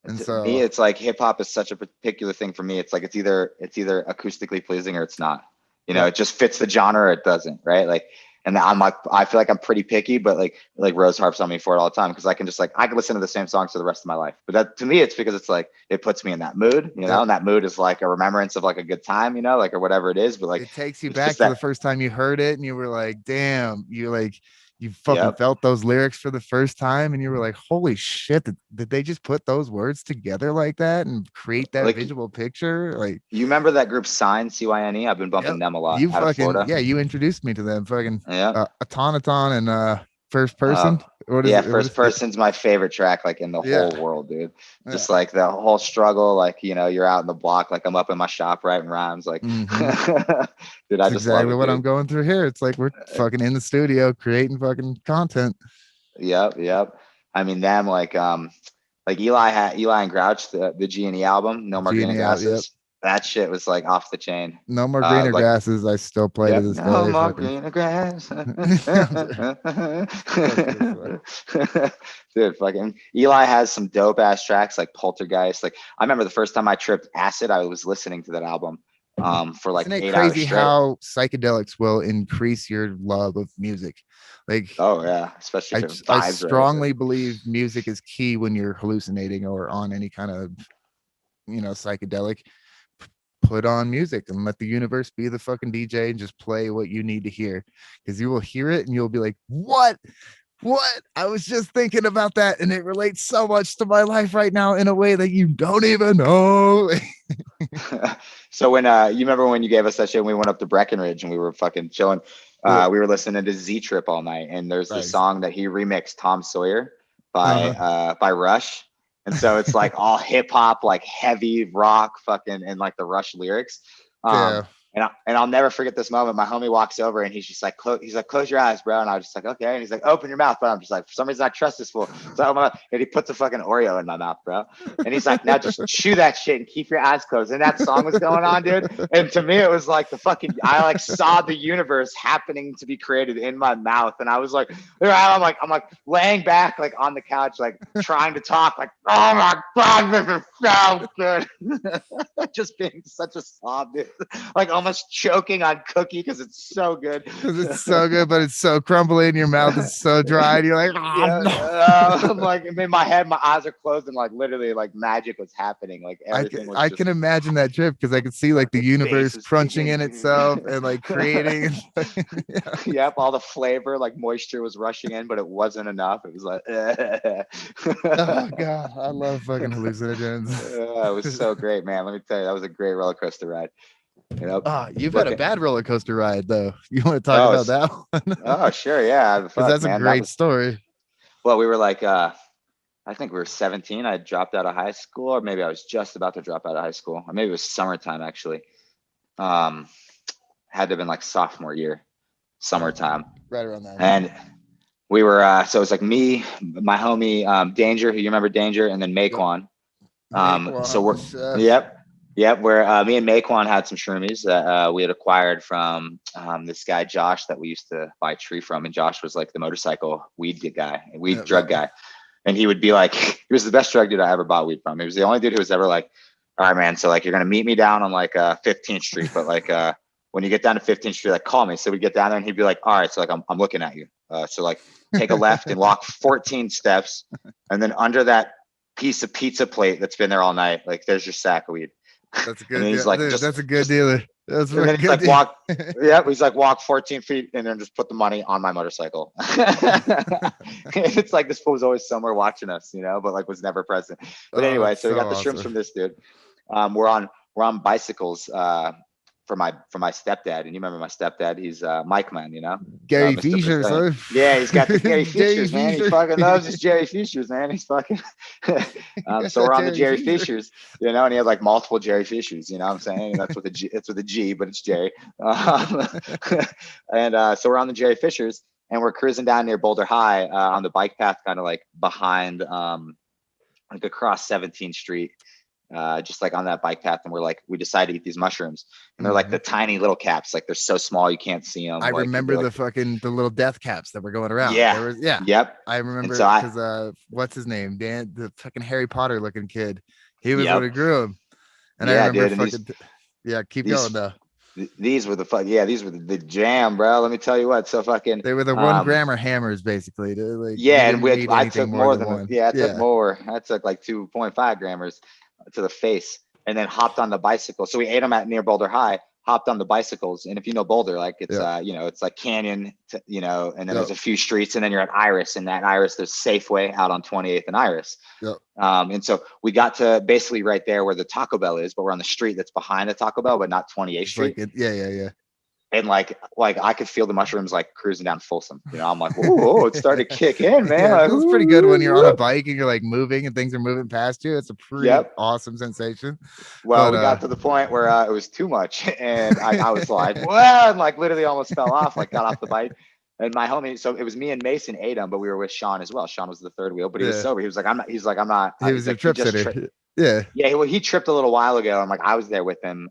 And so me, it's like hip hop is such a particular thing for me. It's like it's either acoustically pleasing or it's not. It just fits the genre or it doesn't, right? Like, and I feel like I'm pretty picky, but like Rose harps on me for it all the time because I can just I can listen to the same songs for the rest of my life. But that to me, it's because it's like it puts me in that mood, and that mood is like a remembrance of like a good time, like or whatever it is. But like it takes you back to the first time you heard it, and you were like, damn, you fucking felt those lyrics for the first time and you were like, holy shit, did they just put those words together like that and create that visual picture? Like, you remember that group Sign, CYNE? I've been bumping them a lot out of Florida. Yeah, you introduced me to them. Fucking Automaton and First Person. First Person's my favorite track like in the whole world, dude. Just like the whole struggle, like you're out in the block, like I'm up in my shop writing rhymes, like dude, I just exactly love it, what I'm going through here. It's like we're fucking in the studio creating fucking content. Yep. I mean them like Eli and Grouch, the G&E album, No More Greener Grasses. That shit was like off the chain. No More Greener Grasses. I still play to this day. No more greener grass. Dude, fucking Eli has some dope ass tracks like Poltergeist. Like I remember the first time I tripped acid, I was listening to that album for like 8 hours straight. How psychedelics will increase your love of music. Like, oh yeah, especially I strongly believe music is key when you're hallucinating or on any kind of psychedelic. Put on music and let the universe be the fucking DJ and just play what you need to hear, because you will hear it and you'll be like, what I was just thinking about that and it relates so much to my life right now in a way that you don't even know. So when you remember when you gave us that shit, we went up to Breckenridge and we were fucking chilling, we were listening to Z Trip all night, and there's this song that he remixed, Tom Sawyer by Rush. And so it's like all hip hop, like heavy rock, fucking, and like the Rush lyrics. And I'll never forget this moment. My homie walks over and he's just like, close your eyes, bro. And I was just like, okay. And he's like, open your mouth, bro. I'm just like, for some reason I trust this fool. So and he puts a fucking Oreo in my mouth, bro. And he's like, now just chew that shit and keep your eyes closed. And that song was going on, dude. And to me, it was like I like saw the universe happening to be created in my mouth. And I was like, I'm like laying back, like on the couch, like trying to talk, like, oh my God, this is so good. Just being such a slob, dude. Like almost choking on cookie because it's so good. Because it's so good, but it's so crumbly and your mouth is so dry. And you're like, I'm like, in my head, my eyes are closed and like literally like magic was happening. Like everything was I can imagine that trip because I could see like the universe crunching in itself and like creating. Yep, all the flavor, like moisture was rushing in, but it wasn't enough. It was like, oh God, I love fucking hallucinogens. It was so great, man. Let me tell you, that was a great roller coaster ride. You know, you've had a bad roller coaster ride though. You want to talk about that one? Oh, sure, yeah. Because that's a great story. Well, we were like, I think we were 17. I dropped out of high school, or maybe I was just about to drop out of high school, or maybe it was summertime actually. Had to have been like sophomore year, summertime, right around that. And we were, so it was like me, my homie, Danger, who you remember Danger, and then Maquan. So we're, Yep, where me and Maquan had some shroomies that we had acquired from this guy Josh that we used to buy tree from, and Josh was like the motorcycle weed drug guy, and he would be like, he was the best drug dude I ever bought weed from. He was the only dude who was ever like, all right, man, so like you're gonna meet me down on like 15th Street, but like when you get down to 15th Street, like call me. So we'd get down there and he'd be like, all right, so like I'm looking at you, so like take a left and walk 14 steps, and then under that piece of pizza plate that's been there all night, like there's your sack of weed. That's a good deal. He's like, that's a good dealer. That's and then he's like, walk, he's like, walk 14 feet and then just put the money on my motorcycle. It's like this fool was always somewhere watching us, you know, but like was never present. But anyway, so we got the shrooms from this dude. We're on bicycles for my stepdad, and you remember my stepdad, he's Mike Man, you know, Gary Features, huh? Yeah, he's got the Gary Features, man. He fucking loves his Jerry Features, man. He's fucking so we're on the Jerry Features, you know, and he had like multiple Jerry Features, you know what I'm saying? And that's with a G, it's with a G, but it's Jerry. And so we're on the Jerry Fishers and we're cruising down near Boulder High on the bike path, kind of like behind like across 17th Street. Just like on that bike path, and we decided to eat these mushrooms, and they're like the tiny little caps, like they're so small you can't see them. I remember the little death caps that were going around. Yep. I remember because what's his name, Dan, the fucking Harry Potter looking kid, he was what grew him, and I remember keep going though. These were the jam, bro. Let me tell you what. So fucking they were the 1 gram hammers basically. Like, and I took more than one. I took more. I took like 2.5 grammars to the face, and then hopped on the bicycle. So we ate them near Boulder High, hopped on the bicycles. And if you know Boulder, like it's you know, it's like canyon, you know, and then there's a few streets, and then you're at Iris, and that Iris, there's Safeway out on 28th and Iris. And so we got to basically right there where the Taco Bell is, but we're on the street that's behind the Taco Bell, but not 28th Street. Like And like I could feel the mushrooms like cruising down Folsom. You know, I'm like, whoa, it started to kick in, man. Like, it's pretty good when you're on a bike and you're like moving and things are moving past you. It's a pretty awesome sensation. Well, we got to the point where it was too much, and I was like, well, and like literally almost fell off. Like got off the bike, and my homie. So it was me and Mason ate them, but we were with Sean as well. Sean was the third wheel, but he was sober. He was like, I'm not. He's like, I'm not. He was a trip sitter. He tripped a little while ago. I'm like, I was there with him.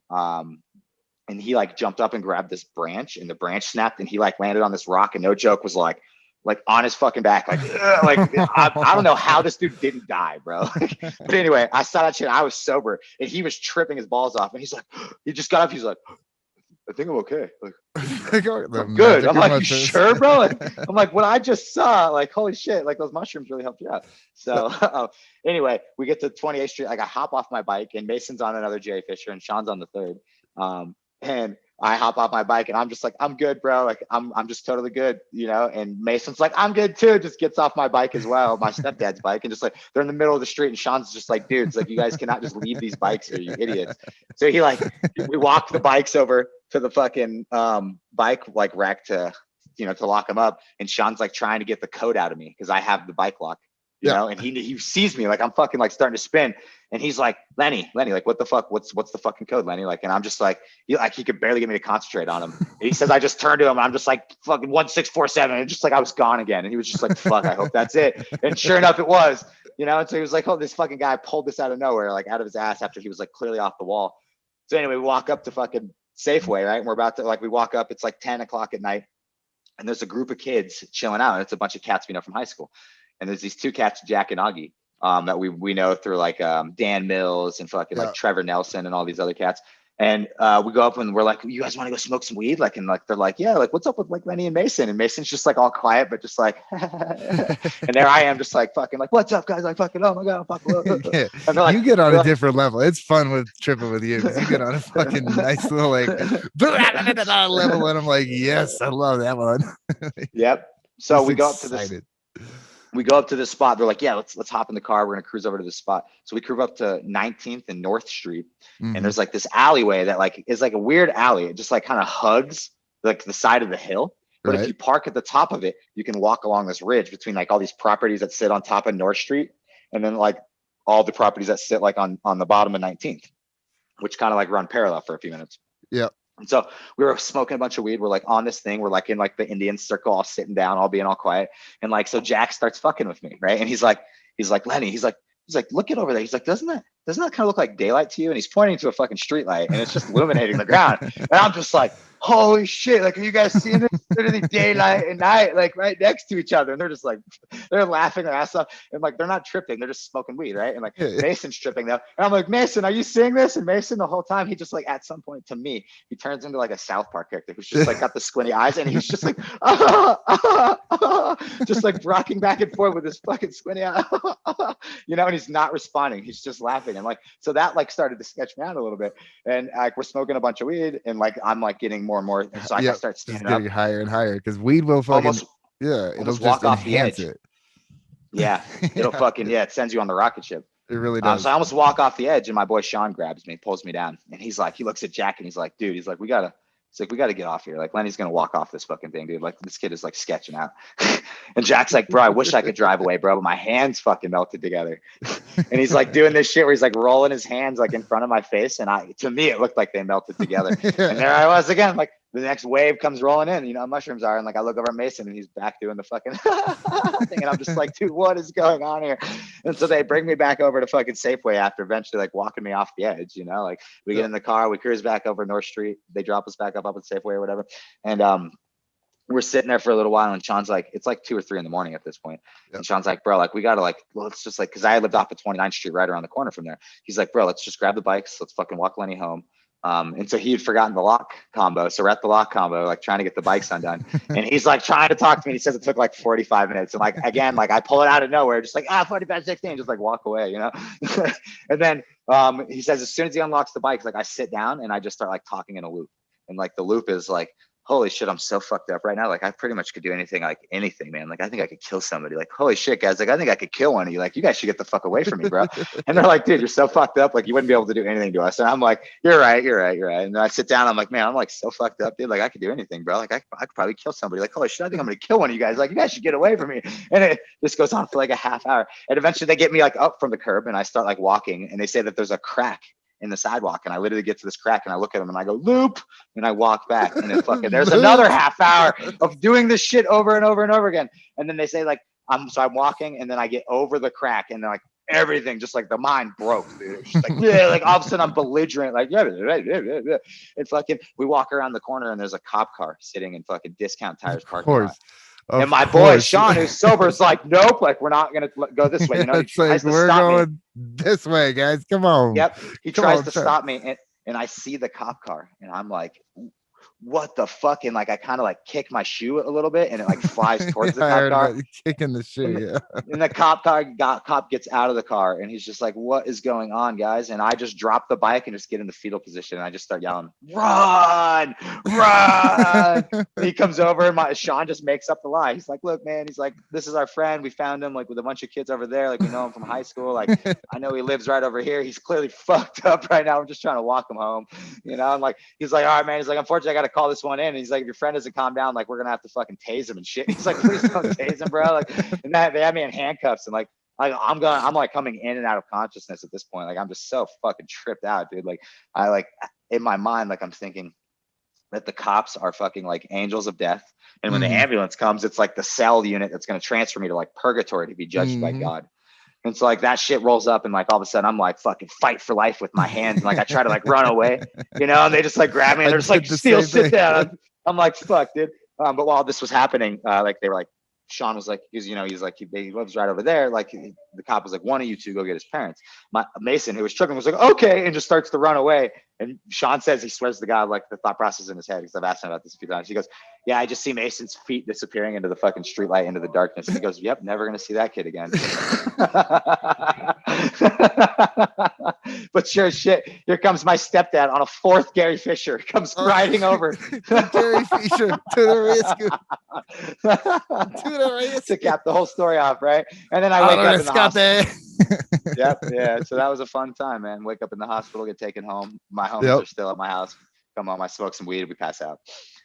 And he like jumped up and grabbed this branch, and the branch snapped, and he like landed on this rock, and no joke was like on his fucking back, like I don't know how this dude didn't die, bro. But anyway, I saw that shit. I was sober, and he was tripping his balls off, and he's like, he just got up. He's like, I think I'm okay. Like, I'm good. I'm like, you sure, bro? I'm like, what I just saw, like, holy shit, like those mushrooms really helped you out. So anyway, we get to 28th Street. Like I hop off my bike, and Mason's on another Jerry Fisher, and Sean's on the third. And I hop off my bike, and I'm just like, I'm good, bro. Like I'm just totally good, you know. And Mason's like, I'm good too. Just gets off my bike as well, my stepdad's bike, and just like they're in the middle of the street, and Sean's just like, dudes, like you guys cannot just leave these bikes here, you idiots. So we walk the bikes over to the fucking bike like rack to lock them up, and Sean's like trying to get the code out of me because I have the bike lock. you know, and he sees me like I'm fucking like starting to spin. And he's like, Lenny, like, what the fuck? What's the fucking code, Lenny? Like, and I'm just like, he could barely get me to concentrate on him. And he says, I just turned to him and I'm just like, fucking 1647. And just like, I was gone again. And he was just like, fuck, I hope that's it. And sure enough, it was, you know? And so he was like, oh, this fucking guy pulled this out of nowhere, like out of his ass after he was like clearly off the wall. So anyway, we walk up to fucking Safeway, right? And we're about to, like, we walk up, it's like 10 o'clock at night. And there's a group of kids chilling out. And it's a bunch of cats we know from high school. And there's these two cats, Jack and Augie. That we know through like Dan Mills and fucking like Trevor Nelson and all these other cats. And we go up and we're like, you guys want to go smoke some weed? Like, and like they're like, yeah, like what's up with like Lenny and Mason? And Mason's just like all quiet, but just like and there I am just like fucking like, what's up, guys? Like fucking, oh my god, fucking Yeah. and like, you get on a different level. It's fun with tripping with you because you get on a fucking nice little like level, and I'm like, yes, I love that one. Yep. So Just we go up to excited. this spot. They're like, yeah, let's hop in the car. We're gonna cruise over to this spot. So we cruise up to 19th and North Street, Mhm. and there's like this alleyway that like is like a weird alley. It just like kind of hugs like the side of the hill. But if Right. you park at the top of it, you can walk along this ridge between like all these properties that sit on top of North Street, and then like all the properties that sit like on the bottom of 19th, which kind of like run parallel for a few minutes. Yep. And so we were smoking a bunch of weed. We're like on this thing. We're like in like the Indian circle, all sitting down, all being all quiet. And like, so Jack starts fucking with me, right? And he's like, Lenny, he's like, look it over there. He's like, doesn't that kind of look like daylight to you? And he's pointing to a fucking street light and it's just illuminating the ground. And I'm just like, holy shit, like, are you guys seeing this? Literally daylight and night, like right next to each other. And they're just like, they're laughing their ass off. And like, they're not tripping. They're just smoking weed, right? And like, Mason's tripping though. And I'm like, Mason, are you seeing this? And Mason, the whole time, he just like, at some point to me, he turns into like a South Park character who's just like got the squinty eyes. And he's just like, just like rocking back and forth with his fucking squinty eye, you know, and he's not responding. He's just laughing. And like, so that like started to sketch me out a little bit. And like, we're smoking a bunch of weed and like, I'm like getting more and more. And so I Yep. start Just standing up. getting higher and higher because weed will fucking Almost it'll almost just walk off the enhance edge. it. Yeah, it'll fucking, it sends you on the rocket ship. It really does. So I almost walk off the edge and my boy Sean grabs me, pulls me down. And he's like, he looks at Jack and he's like, dude, he's like, we gotta get off here. Like Lenny's gonna walk off this fucking thing, dude. Like this kid is like sketching out. And Jack's like, bro, I wish I could drive away, bro, but my hands fucking melted together. And he's like doing this shit where he's like rolling his hands like in front of my face. And to me, it looked like they melted together. And there I was again, like the next wave comes rolling in, you know, mushrooms are. And like, I look over at Mason and he's back doing the fucking thing. And I'm just like, dude, what is going on here? And so they bring me back over to fucking Safeway after eventually like walking me off the edge, you know, like we get in the car, we cruise back over North Street. They drop us back up at Safeway or whatever. And, we're sitting there for a little while and Sean's like, it's like 2 or 3 in the morning at this point. Yep. And Sean's like, bro, like we gotta like, well, let's just like, cause I lived off of 29th Street right around the corner from there. He's like, bro, let's just grab the bikes. Let's fucking walk Lenny home. And so he had forgotten the lock combo. So we're at the lock combo, like trying to get the bikes undone. And he's like trying to talk to me. He says it took like 45 minutes. And like, again, like I pull it out of nowhere, just like, 45, 16, just like walk away, you know? And then he says, as soon as he unlocks the bikes, like I sit down and I just start like talking in a loop. And like the loop is like, holy shit, I'm so fucked up right now. Like I pretty much could do anything, man. Like I think I could kill somebody. Like, holy shit, guys. Like I think I could kill one of you. Like you guys should get the fuck away from me, bro. And they're like, dude, you're so fucked up. Like you wouldn't be able to do anything to us. And I'm like, you're right. And then I sit down. I'm like, man, I'm like so fucked up, dude. Like I could do anything, bro. Like I could probably kill somebody. Like, holy shit, I think I'm gonna kill one of you guys. Like you guys should get away from me. And it just goes on for like a half hour. And eventually they get me like up from the curb and I start like walking and they say that there's a crack in the sidewalk. And I literally get to this crack and I look at them and I go, loop. And I walk back and then fucking, there's another half hour of doing this shit over and over and over again. And then they say like, I'm walking and then I get over the crack and then like everything, just like the mind broke, dude. It's just like, yeah, like all of a sudden I'm belligerent, like, yeah. And fucking, we walk around the corner and there's a cop car sitting in fucking Discount Tires parking lot. And my boy Sean, who's sober, is like, nope, like we're not gonna go this way. You know, he tries to we're stop going me. This way, guys. Come on. Yep, he tries to stop me, and I see the cop car, and I'm like, what the fuck? And like I kind of like kick my shoe a little bit and it like flies towards the cop car. Kicking the shoe, yeah. And the cop gets out of the car and he's just like, what is going on, guys? And I just drop the bike and just get in the fetal position and I just start yelling, run. He comes over and Sean just makes up the lie. He's like, look, man, he's like, this is our friend. We found him like with a bunch of kids over there. Like we know him from high school. Like I know he lives right over here. He's clearly fucked up right now. I'm just trying to walk him home. You know, I'm like, he's like, all right, man. He's like, unfortunately, I got to call this one in. And he's like, if your friend doesn't calm down, like we're gonna have to fucking tase him and shit. He's like, please don't tase him, bro. Like, and they had me in handcuffs and like I'm like coming in and out of consciousness at this point. Like I'm just so fucking tripped out, dude. Like in my mind, like I'm thinking that the cops are fucking like angels of death. And when the ambulance comes, it's like the cell unit that's going to transfer me to like purgatory to be judged by God. And so like that shit rolls up and like all of a sudden I'm like fucking fight for life with my hands. And like I try to like run away, and they just like grab me and they're just like, Steele, sit down. I'm like, fuck, dude. But while this was happening, like they were like, Sean was like, he's like, he lives right over there. Like the cop was like, one of you two go get his parents. Mason, who was tripping, was like, okay, and just starts to run away. And Sean says he swears to God, like the thought process in his head, because I've asked him about this a few times. He goes, yeah, I just see Mason's feet disappearing into the fucking streetlight, into the darkness. And he goes, yep, never gonna see that kid again. But sure as shit, here comes my stepdad on a fourth Gary Fisher, comes riding over. Gary Fisher to the rescue. To cap the whole story off, right? And then I wake up in the hospital. Yep, yeah. So that was a fun time, man. Wake up in the hospital, get taken home. My homies are still at my house. Come home, I smoke some weed, we pass out.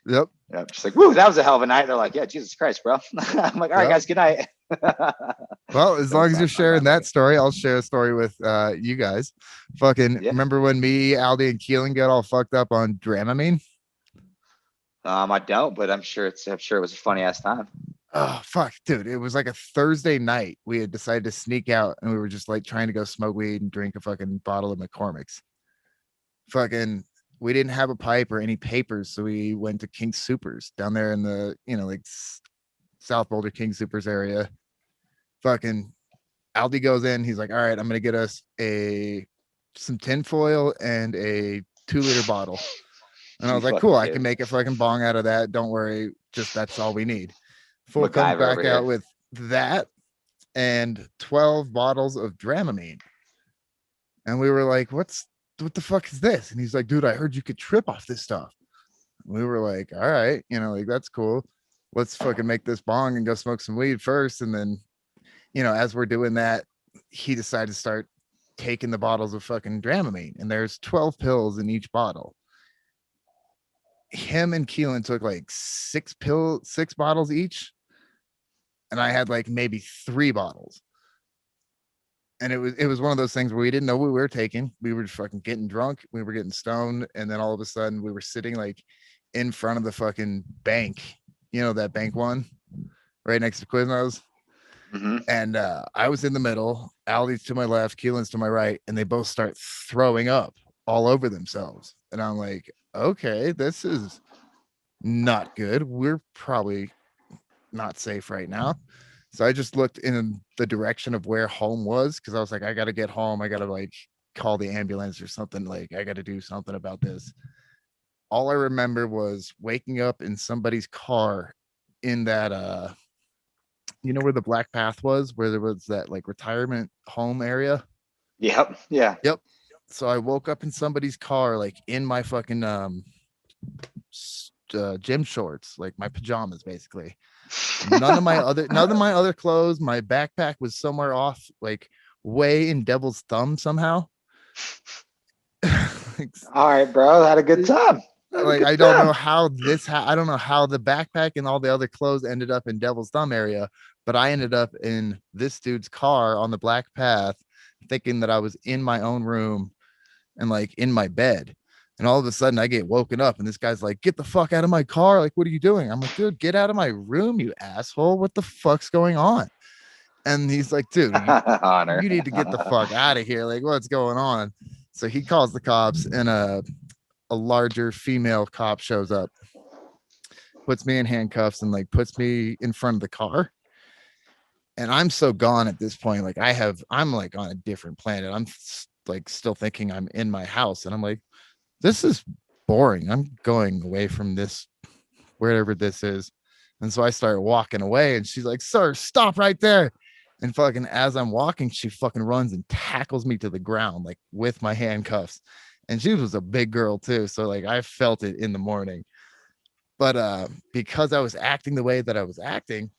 Yep. Just like, woo, that was a hell of a night. They're like, yeah, Jesus Christ, bro. I'm like, all right, guys, good night. Well, as long as you're sharing that story, I'll share a story with you guys. Fucking remember when me, Aldi, and Keelan got all fucked up on Dramamine? I don't, but I'm sure it was a funny ass time. Oh fuck, dude! It was like a Thursday night. We had decided to sneak out, and we were just like trying to go smoke weed and drink a fucking bottle of McCormick's. Fucking, we didn't have a pipe or any papers, so we went to King Supers down there in the like South Boulder King Supers area. Fucking, Aldi goes in. He's like, "All right, I'm gonna get us some tinfoil and a 2-liter bottle." And I was like, "Cool, I can make a fucking bong out of that. Don't worry, just that's all we need." Fool comes back out with that and 12 bottles of Dramamine. And we were like, what the fuck is this? And he's like, dude, I heard you could trip off this stuff. And we were like, all right, like that's cool. Let's fucking make this bong and go smoke some weed first. And then, as we're doing that, he decided to start taking the bottles of fucking Dramamine. And there's 12 pills in each bottle. Him and Keelan took like 6 bottles each. And I had like maybe 3 bottles. And it was one of those things where we didn't know what we were taking. We were just fucking getting drunk. We were getting stoned. And then all of a sudden we were sitting like in front of the fucking bank, that bank one right next to Quiznos. And I was in the middle, Aldi's to my left, Keelan's to my right, and they both start throwing up all over themselves. And I'm like, okay, this is not good. We're probably not safe right now. So I just looked in the direction of where home was, because I was like, I gotta get home. I gotta like call the ambulance or something. Like I gotta do something about this. All I remember was waking up in somebody's car in that where the Black Path was, where there was that like retirement home area. Yep. So I woke up in somebody's car, like in my fucking gym shorts, like my pajamas, basically. None of my other clothes. My backpack was somewhere off, like way in Devil's Thumb somehow. All right, bro, had a good time. Like I don't know how I don't know how the backpack and all the other clothes ended up in Devil's Thumb area, but I ended up in this dude's car on the Black Path, thinking that I was in my own room and like in my bed. And all of a sudden I get woken up and this guy's like, get the fuck out of my car. Like, what are you doing? I'm like, dude, get out of my room, you asshole. What the fuck's going on? And he's like, dude, you need to get the fuck out of here. Like, what's going on? So he calls the cops, and a larger female cop shows up, puts me in handcuffs and like puts me in front of the car. And I'm so gone at this point. Like I'm like on a different planet. I'm like still thinking I'm in my house. And I'm like, this is boring. I'm going away from this, wherever this is. And so I start walking away, and she's like, sir, stop right there. And fucking as I'm walking, she fucking runs and tackles me to the ground, like with my handcuffs. And she was a big girl too. So like I felt it in the morning. But because I was acting the way that I was acting,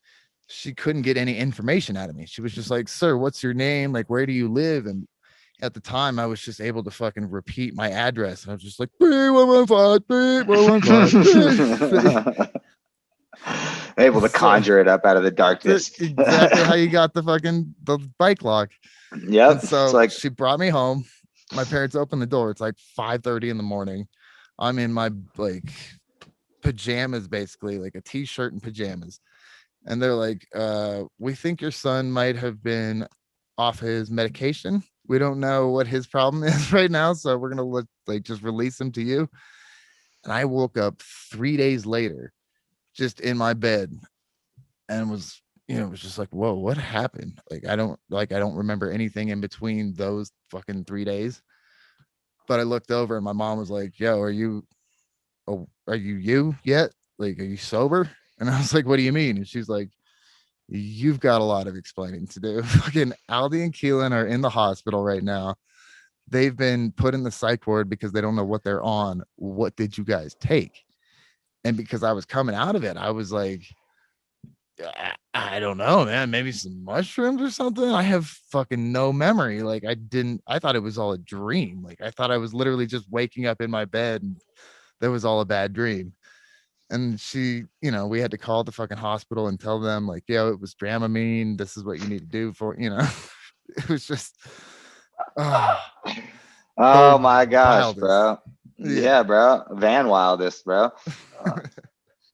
she couldn't get any information out of me. She was just like, sir, what's your name? Like, where do you live? And at the time I was just able to fucking repeat my address. And I was just like, 3115, 3115. able to So- conjure it up out of the darkness. That's exactly how you got the bike lock. Yep. And so It's like, she brought me home. My parents opened the door. It's like 5:30 in the morning. I'm in my like pajamas, basically, like a t-shirt and pajamas. And they're like, we think your son might have been off his medication. We don't know what his problem is right now. So we're gonna just release him to you. And I woke up 3 days later, just in my bed, and was, it was just like, whoa, what happened? I don't remember anything in between those fucking 3 days. But I looked over and my mom was like, yo, are you yet? Like, are you sober? And I was like, what do you mean? And she's like, you've got a lot of explaining to do. Fucking Aldi and Keelan are in the hospital right now. They've been put in the psych ward because they don't know what they're on. What did you guys take? And because I was coming out of it, I was like, I don't know, man. Maybe some mushrooms or something. I have fucking no memory. I thought it was all a dream. Like, I thought I was literally just waking up in my bed and that was all a bad dream. And she, we had to call the fucking hospital and tell them, like, yo, it was Dramamine. This is what you need to do for, it was just, oh the my gosh, wildest. bro. Yeah, bro. Van wildest, bro.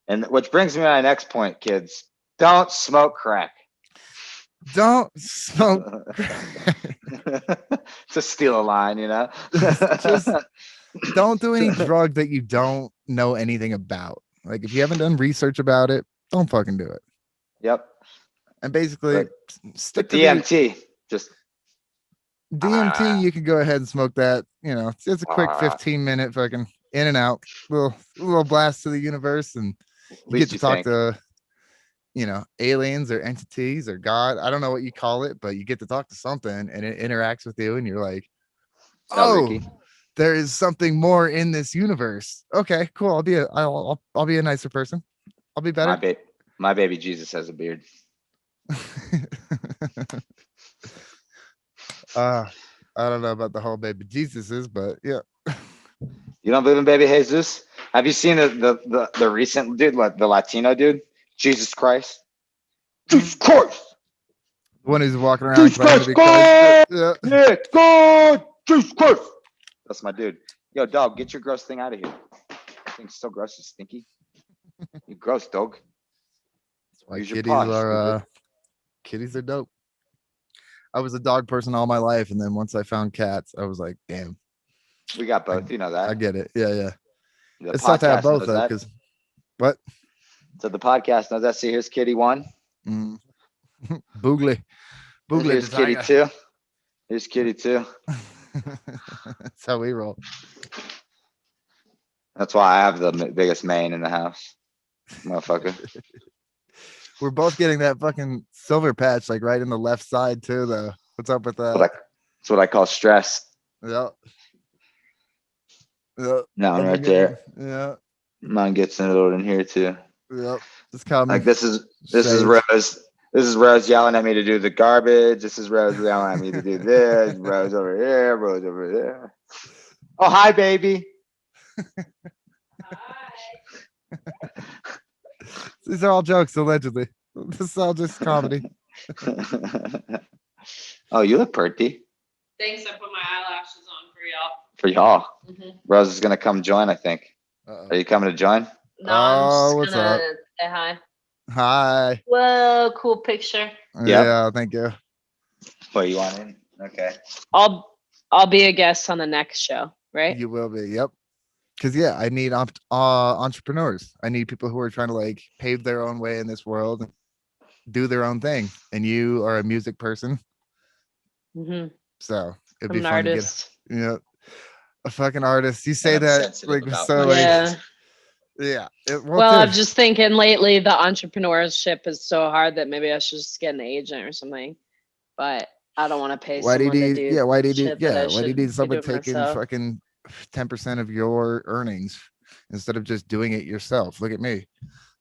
And which brings me to my next point, kids. Don't smoke crack. Don't smoke. To steal a line, Just don't do any drug that you don't know anything about. Like, if you haven't done research about it, don't fucking do it. Yep. And basically, But stick to DMT. Just DMT. You can go ahead and smoke that. It's a quick 15-minute fucking in and out, little blast to the universe, and you get to talk to aliens or entities or God. I don't know what you call it, but you get to talk to something and it interacts with you, and you're like, oh, there is something more in this universe. Okay, cool. I'll be a nicer person. I'll be better. My baby Jesus has a beard. I don't know about the whole baby Jesuses, but yeah. You don't believe in baby Jesus? Have you seen the recent dude, the Latino dude? Jesus Christ. Jesus Christ. The one who's walking around Jesus claiming to be Christ. Christ. Yeah, God. Jesus Christ. That's my dude. Yo, dog, get your gross thing out of here. Thing's so gross and stinky. You gross, dog. Why kitties are dope. I was a dog person all my life, and then once I found cats, I was like, damn. We got both, you know that. I get it. Yeah. The It's tough to have both though, because what? So the podcast knows that. See, here's Kitty 1. Boogly. Here's Kitty 2. Here's Kitty 2. That's how we roll. That's why I have the biggest mane in the house, motherfucker. We're both getting that fucking silver patch, like right in the left side too, though. What's up with that? That's what I call stress. Yeah. No, right there. Yeah. Mine gets in in here too. Yep. It's coming. Like this is Rose. This is Rose yelling at me to do the garbage. This is Rose yelling at me to do this. Rose over here. Rose over there. Oh, hi, baby. These are all jokes, allegedly. This is all just comedy. Oh, you look pretty. Thanks. I put my eyelashes on for y'all. For y'all. Mm-hmm. Rose is gonna come join, I think. Uh-oh. Are you coming to join? No, I'm what's just gonna up? say hi. Hi. Whoa, cool picture. Yeah, thank you. What you want in? Okay. I'll be a guest on the next show, right? You will be. Yep. Because I need entrepreneurs. I need people who are trying to like pave their own way in this world and do their own thing. And you are a music person. Mm-hmm. So it'd I'm be an fun artist. to get a fucking artist. You say that like so Yeah. yeah. Well, I'm just thinking lately the entrepreneurship is so hard that maybe I should just get an agent or something. But I don't want to pay why do you someone need to do why do you shit need that I why do you should need be someone doing taking myself. fucking 10% of your earnings instead of just doing it yourself? Look at me.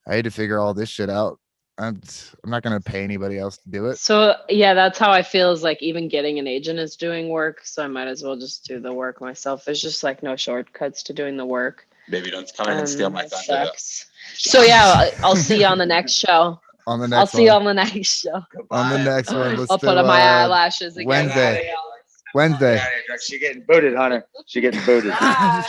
I had to figure all this shit out. I'm not gonna pay anybody else to do it. So yeah, that's how I feel, is like even getting an agent is doing work. So I might as well just do the work myself. There's just like no shortcuts to doing the work. Baby, don't come in and steal my thunder. Sucks. So yeah, I'll see you on the next show. On the next I'll see you one. on the next show. On the next one. Let's I'll do put on my eyelashes again. Wednesday. Wednesday. She getting booted, Hunter. She getting booted.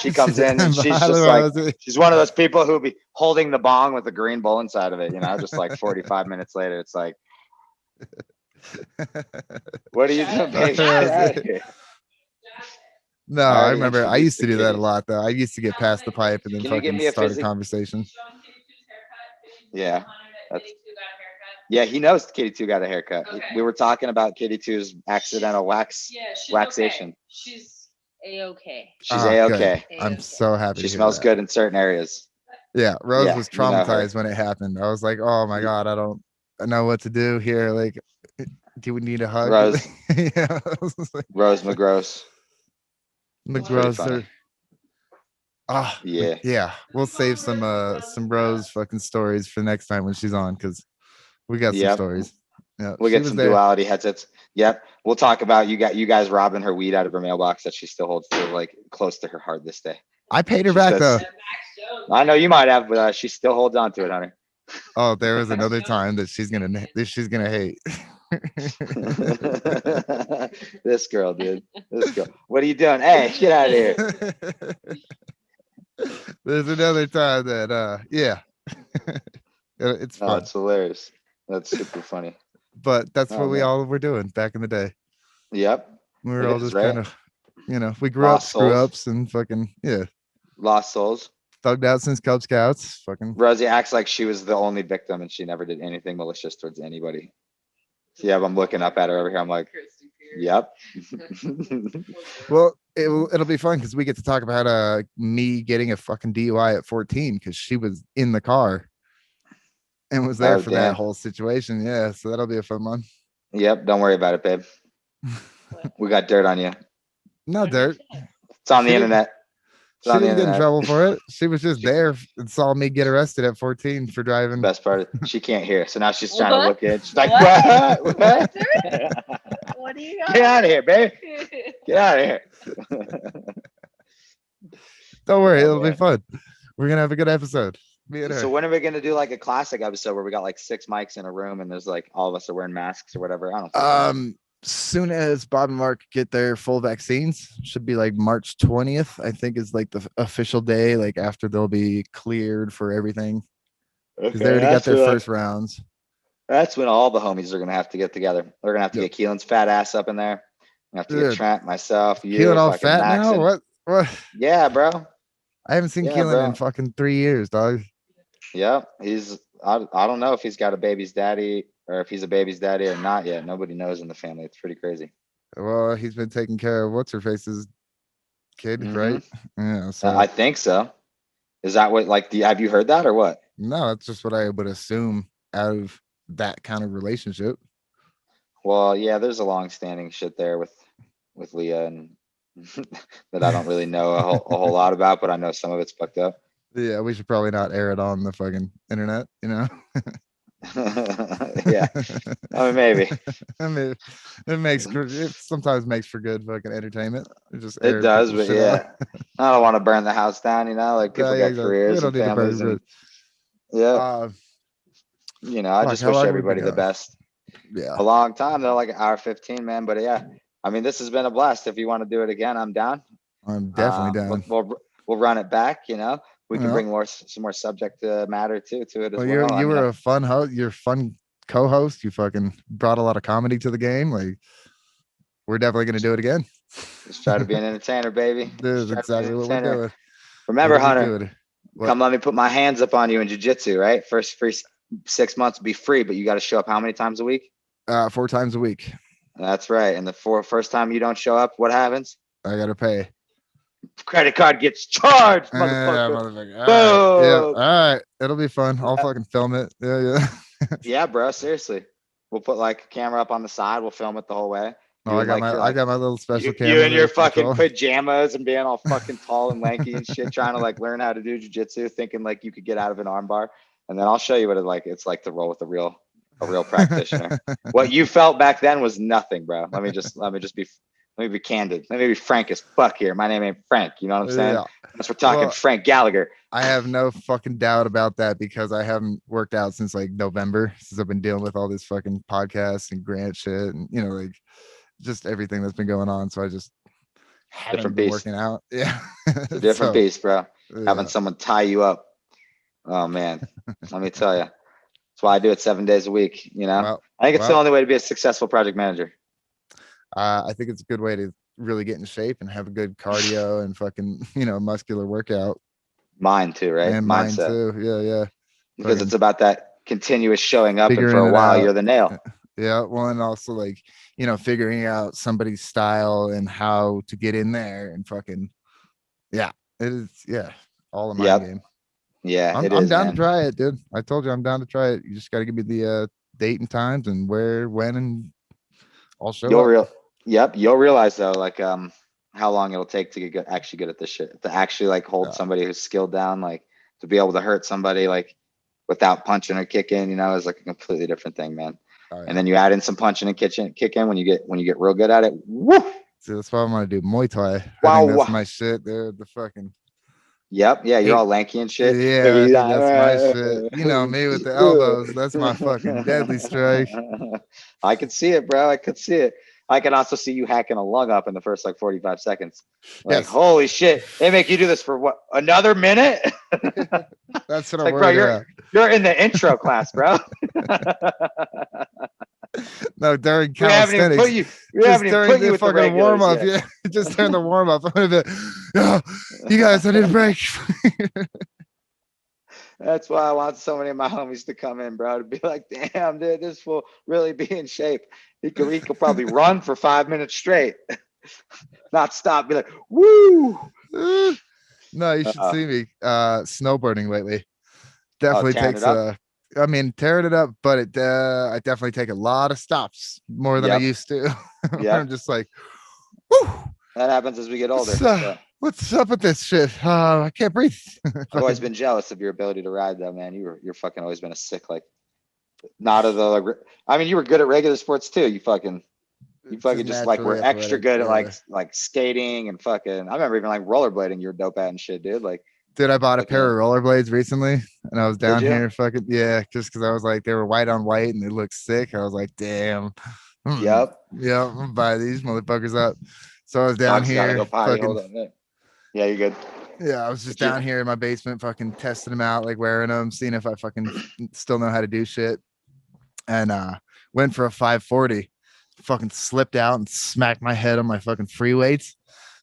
She comes in and she's Bye, just like, Rosie. she's one of those people who'll be holding the bong with the green bowl inside of it, you know, just like 45 minutes later. It's like, what are you doing, baby? Get out of here. No, I I already remember I introduced used to the do that a kitty. lot though. I used to get past the pipe and then Can you give fucking me a start a physic- conversation. Yeah. Yeah, he knows Kitty 2 got a haircut. We were talking about Kitty 2's accidental waxation. She's a-okay. She's Ah, a-okay. good. I'm so happy. She to hear smells that. good in certain areas. Yeah, Rose Yeah, was you know her. traumatized when it happened. I was like, oh my god, I don't know what to do here. Like, do we need a hug? Rose. Yeah, I was like, Rose McGross. McGross funny. Ah, Yeah. yeah. We'll save some Rose fucking stories for next time when she's on because we got some Yep. stories. Yeah, We'll she get was some there. duality headsets. Yep. We'll talk about you guys robbing her weed out of her mailbox that she still holds to like close to her heart this day. I paid her She back though. says- I know you might have, but she still holds on to it, Hunter. Oh, there was another time that she's gonna hate. This girl, dude. This girl. What are you doing? Hey, get out of here. There's another time that yeah. It's Oh, fun. it's hilarious. That's super funny. But that's Oh, what we man. all were doing back in the day. Yep. We were It all is, just right? kind of, we grew Lost up screw souls. ups and fucking Lost souls. thugged out since Cub Scouts. Fucking Rosie acts like she was the only victim and she never did anything malicious towards anybody. So yeah, I'm looking up at her over here. I'm like, yep. well, it'll be fun because we get to talk about me getting a fucking DUI at 14 because she was in the car and was there Oh, for damn. that whole situation. Yeah, so that'll be a fun one. Yep. Don't worry about it, babe. We got dirt on you. No dirt. It's on the She didn't- internet. It's She on the didn't get in internet. trouble for it. She was just there and saw me get arrested at 14 for driving. Best part, she can't hear. So now she's trying to What? look at it. She's like, What? what? What? What do you Get out of here, babe. Get out of here. Don't worry, Oh, it'll be yeah. fun. We're gonna have a good episode. Me and her. So when are we gonna do like a classic episode where we got like 6 mics in a room and there's like all of us are wearing masks or whatever? I don't know. Soon as Bob and Mark get their full vaccines, should be like March 20th, I think is like the official day, like after they'll be cleared for everything. Because they already got their first rounds. That's when all the homies are gonna have to get together. They're gonna have to Yep. get Keelan's fat ass up in there. We have to Dude. get Trent, myself, you, Keelan all fucking fat Max now? and- What? Yeah, bro. I haven't seen Yeah, Keelan bro. in fucking 3 years, dog. Yep. He's I don't know if he's got a baby's daddy or if he's a baby's daddy or not yet. Nobody knows in the family. It's pretty crazy. Well, he's been taking care of what's her face's kid, Mhm. right? Yeah. So I think so. Is that what like have you heard that or what? no, that's just what I would assume out of that kind of relationship. Well, yeah, there's a long standing shit there with Leah and that I don't really know a whole lot about, but I know some of it's fucked up. Yeah, we should probably not air it on the fucking internet, you know. Yeah. I mean, maybe. I mean, it sometimes makes for good fucking entertainment. It does, but yeah. I don't want to burn the house down, you know, like people got careers We don't and need to burn families it. and yeah, Uh, you know, I fuck, just how wish long have we everybody been the going? best. yeah. A long time. They're like an hour 15, man. But yeah, I mean, this has been a blast. If you want to do it again, I'm down. I'm definitely down. We'll run it back, you know. We can Yeah. bring some more subject matter to it as Well, well. you were a fun host. You're a fun co-host. You fucking brought a lot of comedy to the game. Like, we're definitely gonna do it again. Just try to be an entertainer, baby. This is Just try to be exactly an what we're entertainer. doing. Remember, What are we Hunter, doing? What? come let me put my hands up on you in jiu-jitsu, right? First 6 months will be free, but you got to show up how many times a week? 4 times a week. That's right. And the first time you don't show up, what happens? I gotta pay. Credit card gets charged, Yeah, motherfucker. motherfucker. All right. Yeah. All Boom. right. It'll be fun. I'll fucking film it. Yeah. Yeah, bro. Seriously. We'll put like a camera up on the side. We'll film it the whole way. Oh, You I and, got like, my your, I got my little special you camera. and your with fucking control. pajamas and being all fucking tall and lanky and shit, trying to like learn how to do jujitsu, thinking like you could get out of an armbar. And then I'll show you what it's like to roll with a real practitioner. What you felt back then was nothing, bro. Let me just be Let me be candid. Let me be frank as fuck here. My name ain't Frank. You know what I'm saying? Yeah. Unless we're talking Well, Frank Gallagher. I have no fucking doubt about that because I haven't worked out since like November, since I've been dealing with all this fucking podcasts and grant shit and like just everything that's been going on. So I just haven't Different been beast. working out. Yeah. It's a different So, beast, bro. Having yeah. someone tie you up. Oh man. Let me tell you. That's why I do it 7 days a week. You know, Well, I think it's the only way to be a successful project manager. I think it's a good way to really get in shape and have a good cardio and fucking, muscular workout. Mine too, right? And mine Mindset. too. Yeah. Because Fucking it's about that continuous showing up, and for figuring a it while, out. you're the nail. Yeah. Well, and also like, figuring out somebody's style and how to get in there and fucking, yeah, it is. Yeah. All a mind Yep. game. Yeah, it I'm is, down man. to try it, dude. I told you I'm down to try it. You just got to give me the date and times and where, when, and I'll show up. You'll realize though, like how long it'll take to get good, actually good at this shit. To actually like hold Yeah. somebody who's skilled down, like to be able to hurt somebody like without punching or kicking, is like a completely different thing, man. Oh, yeah. And then you add in some punching and kicking when you get real good at it. Woo! So that's why I'm gonna do Muay Thai. Wow. I think that's my shit, dude. The fucking Yep. Yeah, you're all lanky and shit. yeah, I think that's my shit. You know me with the elbows. That's my fucking deadly strike. I can see it, bro. I could see it. I can also see you hacking a lung up in the first like 45 seconds. Like, Yes. holy shit. They make you do this for what? Another minute? That's what I'm Like, bro, worried about. you're in the intro class, bro. No, during We haven't even calisthenics. put you. We Just haven't even during put you the with the fucking warm regulars up. yet. Yeah. Just during the warm up. I'm gonna be, oh, you guys, I need a break. That's why I want so many of my homies to come in, bro, to be like, damn, dude, this will really be in shape. He could probably run for 5 minutes straight. Not stop, be like, woo. No, you should see me snowboarding lately. Definitely tearing takes it up? tearing it up, but I definitely take a lot of stops more than I Yep. used to. Yeah. I'm just like, whoo, That happens as we get older. But what's up with this shit? I can't breathe. I've always been jealous of your ability to ride, though, man. You're fucking always been a sick, like, not of the, like, I mean, you were good at regular sports too. You fucking just like were naturally extra athletic, good at yeah. like skating and fucking. I remember even like rollerblading. You were dope at and shit, dude. Like, Dude, I bought a fucking- pair of rollerblades recently and I was down you? here fucking, yeah, just because I was like, they were white on white and they looked sick. I was like, damn. Yep. Yeah, I'm gonna buy these motherfuckers up. So I was down Doc's gotta here go potty. fucking, Hold on. Yeah, you're good. yeah, I was just But you- down here in my basement fucking testing them out, like wearing them, seeing if I fucking still know how to do shit. And went for a 540, fucking slipped out and smacked my head on my fucking free weights.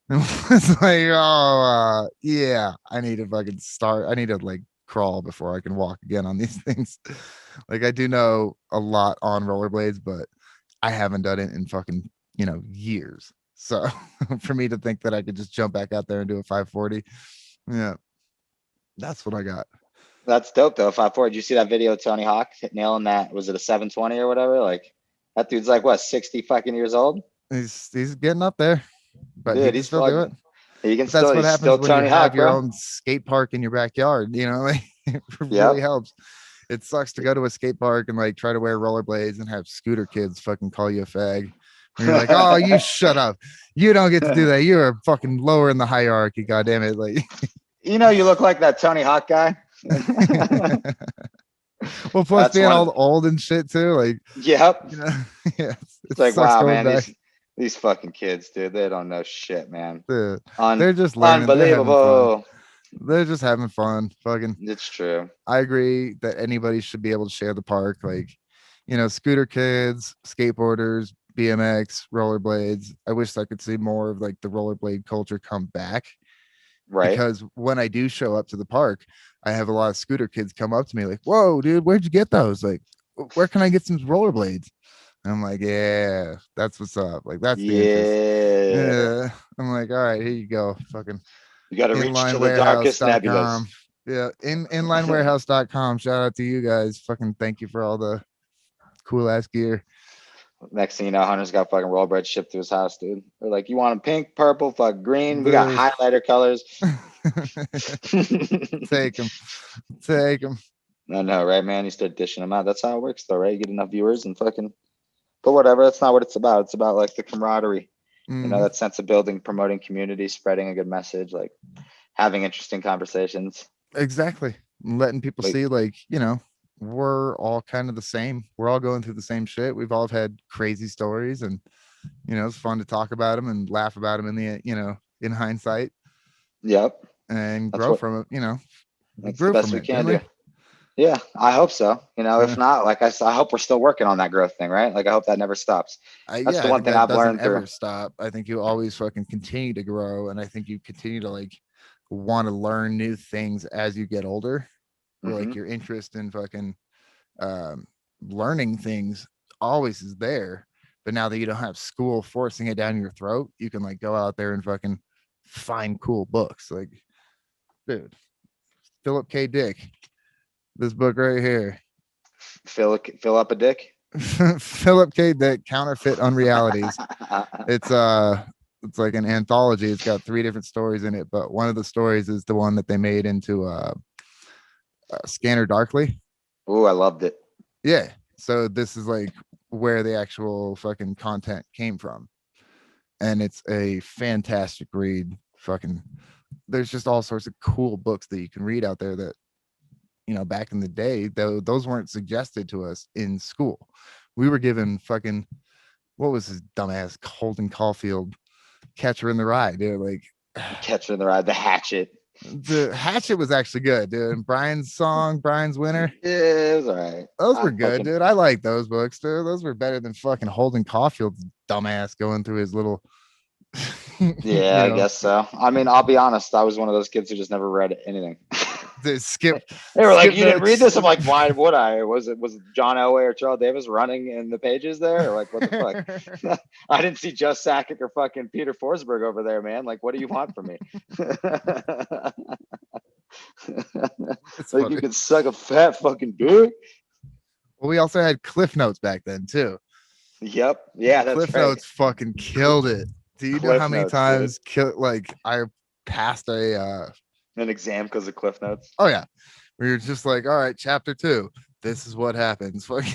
And was like, oh yeah, I need to fucking start. I need to like crawl before I can walk again on these things. Like I do know a lot on rollerblades, but I haven't done it in fucking, years. So for me to think that I could just jump back out there and do a 540, yeah, that's what I got. That's dope though. 5'4". Did you see that video of Tony Hawk nailing that? Was it a 720 or whatever? Like that dude's like what, 60 fucking years old? He's getting up there, but he Dude, can he's still do it. fucking. He can But that's still. what He's happens still when you Tony have Hawk, your bro. own skate park in your backyard. Like it Yep. really helps. It sucks to go to a skate park and like try to wear rollerblades and have scooter kids fucking call you a fag. And you're like, oh, you shut up. You don't get to do that. You're fucking lower in the hierarchy. God damn it. Like, You look like that Tony Hawk guy. well, plus That's being one all of- old and shit too. Like, Yep. Yeah, It's like, sucks wow, going man, back. these fucking kids, dude, they don't know shit, man. Dude, they're just learning. Unbelievable. They're just having fun. Fucking. It's true. I agree that anybody should be able to share the park. Like, scooter kids, skateboarders, BMX, rollerblades. I wish I could see more of like the rollerblade culture come back. Right. Because when I do show up to the park, I have a lot of scooter kids come up to me like, whoa, dude, where'd you get those? Like, where can I get some rollerblades? And I'm like, yeah, that's what's up. Like, that's the interest. Yeah. I'm like, all right, here you go. Fucking You got to reach to the darkest nebulas. Yeah, inlinewarehouse.com. Shout out to you guys. Fucking thank you for all the cool ass gear. Next thing you know, Hunter's got fucking rollerblades shipped to his house, dude. They're like, you want them pink, purple, fuck green? We got Dude. highlighter colors. Take them. I know, right, man? You start dishing them out. That's how it works, though, right? You get enough viewers and fucking. But whatever. That's not what it's about. It's about like the camaraderie You know, that sense of building, promoting community, spreading a good message, like having interesting conversations. Exactly. Letting people Like, see, like, we're all kind of the same. We're all going through the same shit. We've all had crazy stories, and it's fun to talk about them and laugh about them in the in hindsight, yep, and that's grow what from it. We that's the grew best from we it, can didn't do. we? Yeah, I hope so. You know, Yeah. if not, like I said, I hope we're still working on that growth thing, right? Like I hope that never stops. That's Yeah, the I one think thing that I've doesn't learned through. ever stop. I think you always fucking continue to grow, and I think you continue to like want to learn new things as you get older. Where Hmm. like your interest in fucking um, learning things always is there, but now that you don't have school forcing it down your throat, you can like go out there and fucking find cool books. Like, dude, Philip K. Dick, this book right here. Fill up a dick. Philip K. Dick, Counterfeit Unrealities. It's like an anthology. It's got 3 different stories in it, but one of the stories is the one that they made into Scanner Darkly. Ooh, I loved it. Yeah. So this is like where the actual fucking content came from. And it's a fantastic read. Fucking there's just all sorts of cool books that you can read out there that, back in the day, though those weren't suggested to us in school. We were given fucking what was his dumbass Holden Caulfield Catcher in the Rye, dude. Like Catcher in the Rye, the Hatchet. the Hatchet was actually good, dude. And Brian's song, Brian's Winter. Yeah, it was all right. Those were good, dude. I like those books, dude. Those were better than fucking Holden Caulfield's dumbass going through his little, Yeah, I guess so. I mean, I'll be honest. I was one of those kids who just never read anything. the skip They were like, skip "You didn't read notes. this?" I'm like, "Why would I? Was it John Elway or Charles Davis running in the pages there? Or like, what the fuck? I didn't see Joe Sakic or fucking Peter Forsberg over there, man. Like, what do you want from me? It's Like, funny. you can suck a fat fucking dick." Well, we also had Cliff Notes back then too. Yep. Yeah, that's Cliff right. Notes fucking killed it. Do you know Cliff how many Notes, dude. times like I passed An exam because of Cliff Notes. oh yeah, we were just like, all right, chapter 2. This is what happens. Fucking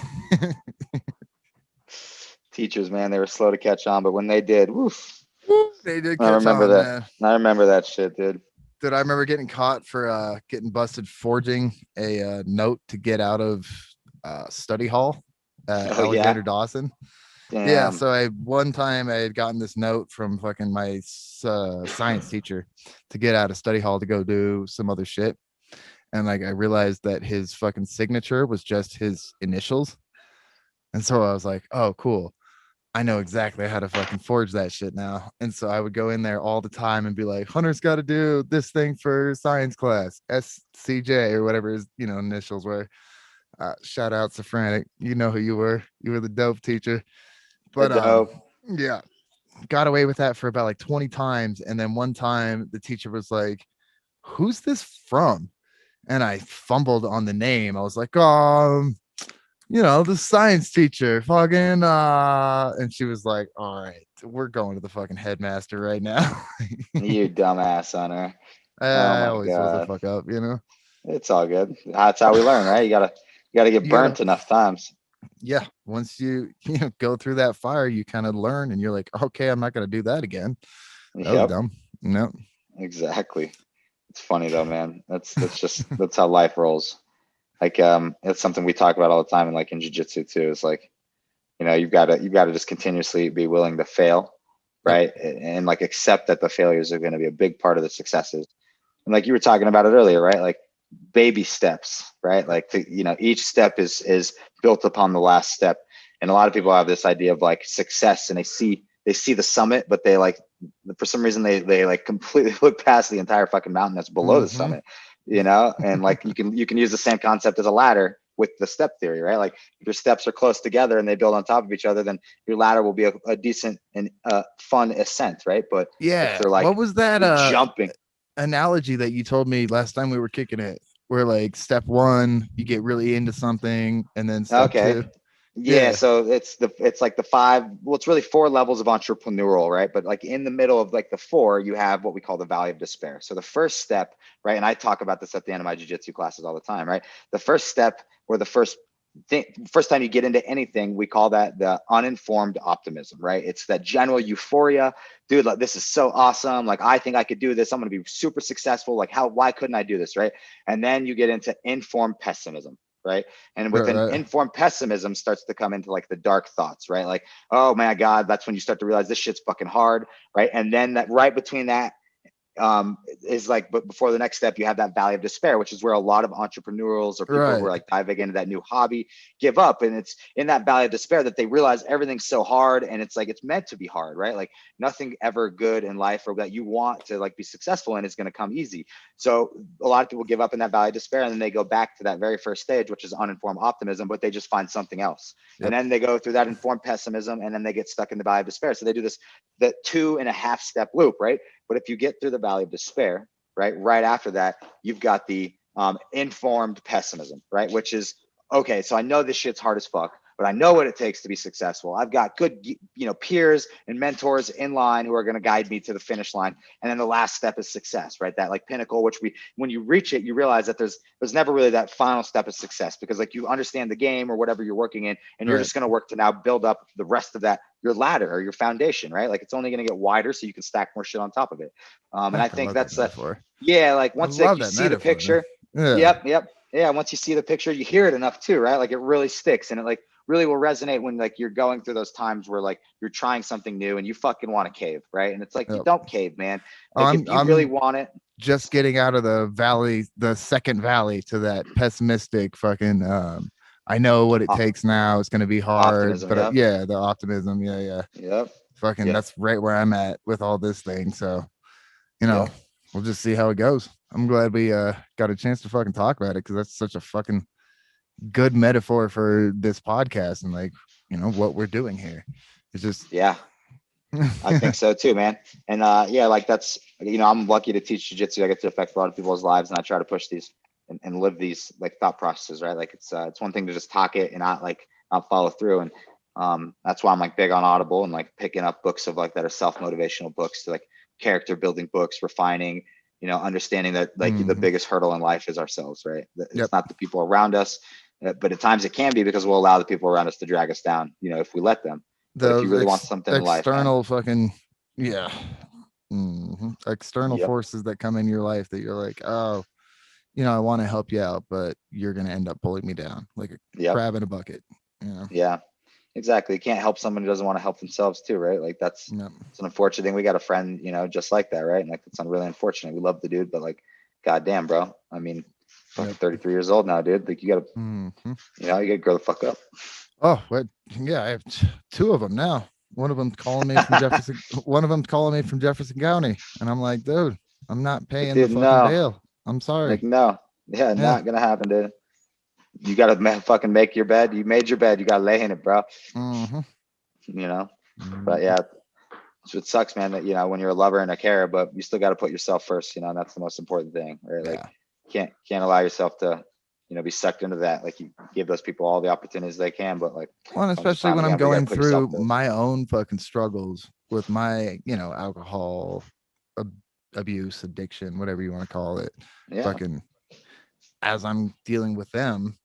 Teachers, man, they were slow to catch on, but when they did, woof. they did I catch remember on, that. man. I remember that shit, dude. Dude, I remember getting caught for getting busted forging a note to get out of study hall at Oh yeah. Alexander Dawson. Yeah, Damn. so one time I had gotten this note from fucking my science teacher to get out of study hall to go do some other shit, and like I realized that his fucking signature was just his initials, and so I was like, oh cool, I know exactly how to fucking forge that shit now. And so I would go in there all the time and be like, Hunter's got to do this thing for science class, SCJ or whatever his initials were. Shout out Safranic, you know who you were the dope teacher. The But dope. yeah, got away with that for about like 20 times. And then one time the teacher was like, who's this from? And I fumbled on the name. I was like, the science teacher, fucking and she was like, all right, we're going to the fucking headmaster right now. You dumbass, Hunter. Oh I my always was the god. fuck up, It's all good. That's how we learn, right? You gotta get you gotta, burnt enough times. yeah, once you go through that fire, you kind of learn, and you're like, okay, I'm not gonna do that again. That was Yep. dumb. No, Exactly. It's funny though, man. That's how life rolls. Like it's something we talk about all the time, and like in jiu-jitsu too. It's like, you've got to just continuously be willing to fail, Yep. right? And like accept that the failures are going to be a big part of the successes. And like you were talking about it earlier, right? Like baby steps, right? Like each step is built upon the last step. And a lot of people have this idea of like success, and they see the summit, but they like, for some reason they like completely look past the entire fucking mountain that's below the summit, and like you can use the same concept as a ladder with the step theory, right? Like if your steps are close together and they build on top of each other, then your ladder will be a decent and fun ascent, right? But Yeah, if they're like, what was that jumping analogy that you told me last time we were kicking it, where like step 1 you get really into something, and then step okay. 2? Yeah, so it's like the 5, well, it's really 4 levels of entrepreneurial, right? But like in the middle of like the 4, you have what we call the valley of despair. So the first step, right? And I talk about this at the end of my jiu-jitsu classes all the time, right? The first step, or the first first time you get into anything, we call that the uninformed optimism, right? It's that general euphoria, dude, like this is so awesome. Like, I think I could do this. I'm going to be super successful. Like why couldn't I do this? Right. And then you get into informed pessimism. Right. And with an informed pessimism starts to come into like the dark thoughts, right? Like, oh my God, that's when you start to realize this shit's fucking hard. Right. And then that right between that is like, but before the next step, you have that valley of despair, which is where a lot of entrepreneurs or people who are like diving into that new hobby give up. And it's in that valley of despair that they realize everything's so hard, and it's like, it's meant to be hard, right? Like nothing ever good in life or that you want to like be successful in is going to come easy. So a lot of people give up in that valley of despair, and then they go back to that very first stage, which is uninformed optimism, but they just find something else. And then they go through that informed pessimism, and then they get stuck in the valley of despair. So they do this, the 2.5 step loop, right? But if you get through the valley of despair, right after that, you've got the informed pessimism, right? Which is, okay, so I know this shit's hard as fuck, but I know what it takes to be successful. I've got good, peers and mentors in line who are going to guide me to the finish line. And then the last step is success, right? That like pinnacle, which when you reach it, you realize that there's never really that final step of success, because like you understand the game or whatever you're working in, and you're just going to work to now build up the rest of that, your ladder or your foundation, right? Like it's only going to get wider so you can stack more shit on top of it. And I think that's like once you see the picture, yep. Yeah, once you see the picture, you hear it enough too, right? Like it really sticks, and it like really will resonate when like you're going through those times where like you're trying something new and you fucking want to cave, right? And it's like, you don't cave, man. Like if you really want it. Just getting out of the valley, the second valley, to that pessimistic fucking I know what it takes now. It's going to be hard, optimism, but the optimism. Yep. Fucking that's right where I'm at with all this thing. So, we'll just see how it goes. I'm glad we got a chance to fucking talk about it, because that's such a fucking good metaphor for this podcast and like, what we're doing here. It's just I think so too, man. And like that's, I'm lucky to teach jiu-jitsu. I get to affect a lot of people's lives, and I try to push these and live these like thought processes, right? Like it's one thing to just talk it and not follow through. And that's why I'm like big on Audible and like picking up books of like that are self-motivational books, to like character building books, refining, understanding that like the biggest hurdle in life is ourselves, right? It's not the people around us, but at times it can be, because we'll allow the people around us to drag us down, if we let them. But if you really want something in life, external fucking external forces that come in your life that you're like, oh, I want to help you out, but you're gonna end up pulling me down like a crab in a bucket. Yeah, exactly. You can't help someone who doesn't want to help themselves too, right? Like it's an unfortunate thing. We got a friend, just like that, right? And like it's really unfortunate. We love the dude, but like, goddamn, bro. I mean, fucking 33 years old now, dude. Like you gotta, you gotta grow the fuck up. Oh, what? Yeah, I have two of them now. One of them's calling me from Jefferson. One of them's calling me from Jefferson County, and I'm like, dude, I'm not paying the fucking bail. I'm sorry. Like, no, not gonna happen, dude. You gotta fucking make your bed. You made your bed. You gotta lay in it, bro. But yeah, it sucks, man. That when you're a lover and a carer, but you still got to put yourself first. And that's the most important thing, right? Like, can't allow yourself to, be sucked into that. Like you give those people all the opportunities they can, but like, well, especially when I'm going through my own fucking struggles with my, alcohol abuse, addiction, whatever you want to call it. Fucking, as I'm dealing with them,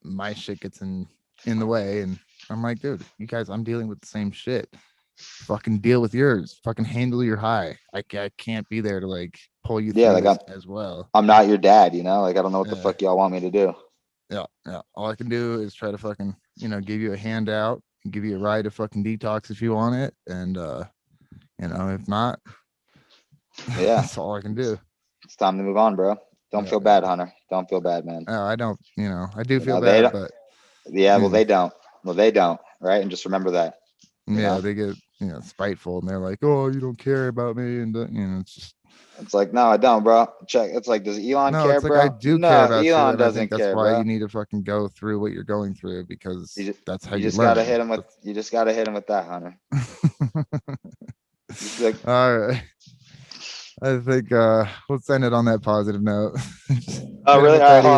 my shit gets in the way, and I'm like, dude, you guys, I'm dealing with the same shit. Fucking deal with yours. Fucking handle your high. I can't be there to like pull you through like as well. I'm not your dad, like I don't know what the fuck y'all want me to do. Yeah. All I can do is try to fucking, give you a handout, give you a ride to fucking detox if you want it, and if not, that's all I can do. It's time to move on, bro. Don't feel bad, Hunter. Don't feel bad, man. No, I don't. I do feel bad, but well, they don't. Well, they don't, right? And just remember that. They get spiteful, and they're like, "Oh, you don't care about me," and it's just. It's like, no, I don't, bro. Check. It's like, does Elon care, it's like, bro? I do care about you. Elon And doesn't I think that's care, why bro. you need to fucking go through what you're going through, because that's how you just learn. Gotta hit him with. You just gotta hit him with that, Hunter. All right. I think let's end it on that positive note. Oh, really? All right,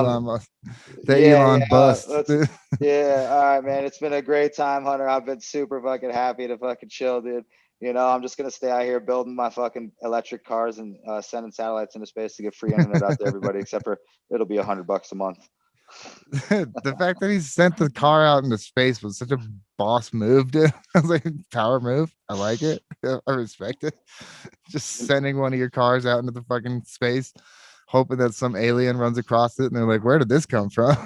Elon bust. All right, man. It's been a great time, Hunter. I've been super fucking happy to fucking chill, dude. I'm just gonna stay out here building my fucking electric cars and sending satellites into space to get free internet out to everybody, except for it'll be $100 a month. The fact that he sent the car out into space was such a boss move, dude. I was like, power move. I like it. I respect it. Just sending one of your cars out into the fucking space, hoping that some alien runs across it and they're like, where did this come from?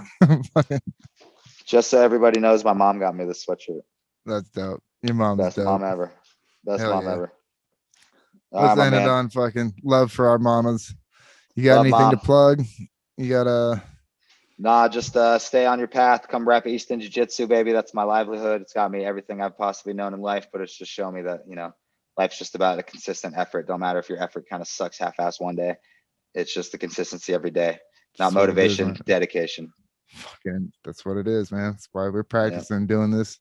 Just so everybody knows, my mom got me this sweatshirt. That's dope. Your mom's Best dope. mom ever. Best Hell mom yeah. ever. All Let's right, my end it man. on fucking love for our mamas. You got Love, anything to Mom. plug? You got Nah, just stay on your path. Come rep Easton Jiu-Jitsu, baby. That's my livelihood. It's got me everything I've possibly known in life, but it's just shown me that, life's just about a consistent effort. Don't matter if your effort kind of sucks half-ass one day. It's just the consistency every day. Not That's what it is, motivation, man. dedication. fucking that's what it is, man. That's why we're practicing doing this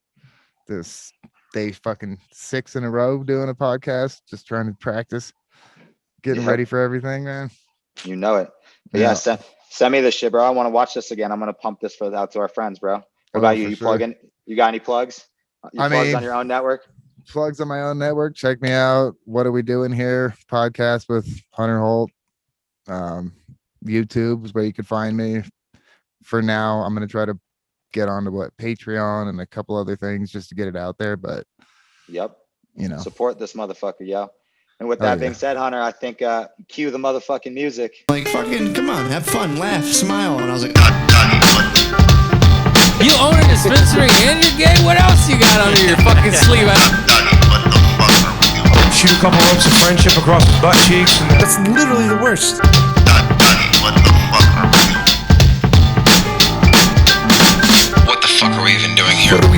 day fucking 6 in a row doing a podcast, just trying to practice, getting Yep. ready for everything, man. You know it. But yeah, send me this shit, bro. I want to watch this again. I'm gonna pump this out to our friends, bro. What about you? For You sure. plug in? You got any plugs? I Plugs mean, on your own network? Plugs on my own network. Check me out. What are we doing here? Podcast with Hunter Holt. YouTube is where you can find me. For now, I'm gonna try to get onto Patreon and a couple other things just to get it out there. But Yep. you know, Support this motherfucker, yo. And with Oh, that yeah. being said, Hunter, I think cue the motherfucking music. Like, fucking, come on, have fun, laugh, smile. And I was like, You own a dispensary and you're gay? What else you got under your fucking sleeve? Shoot a couple ropes of friendship across the butt cheeks and that's literally the worst. What the fuck are we even doing here? What are we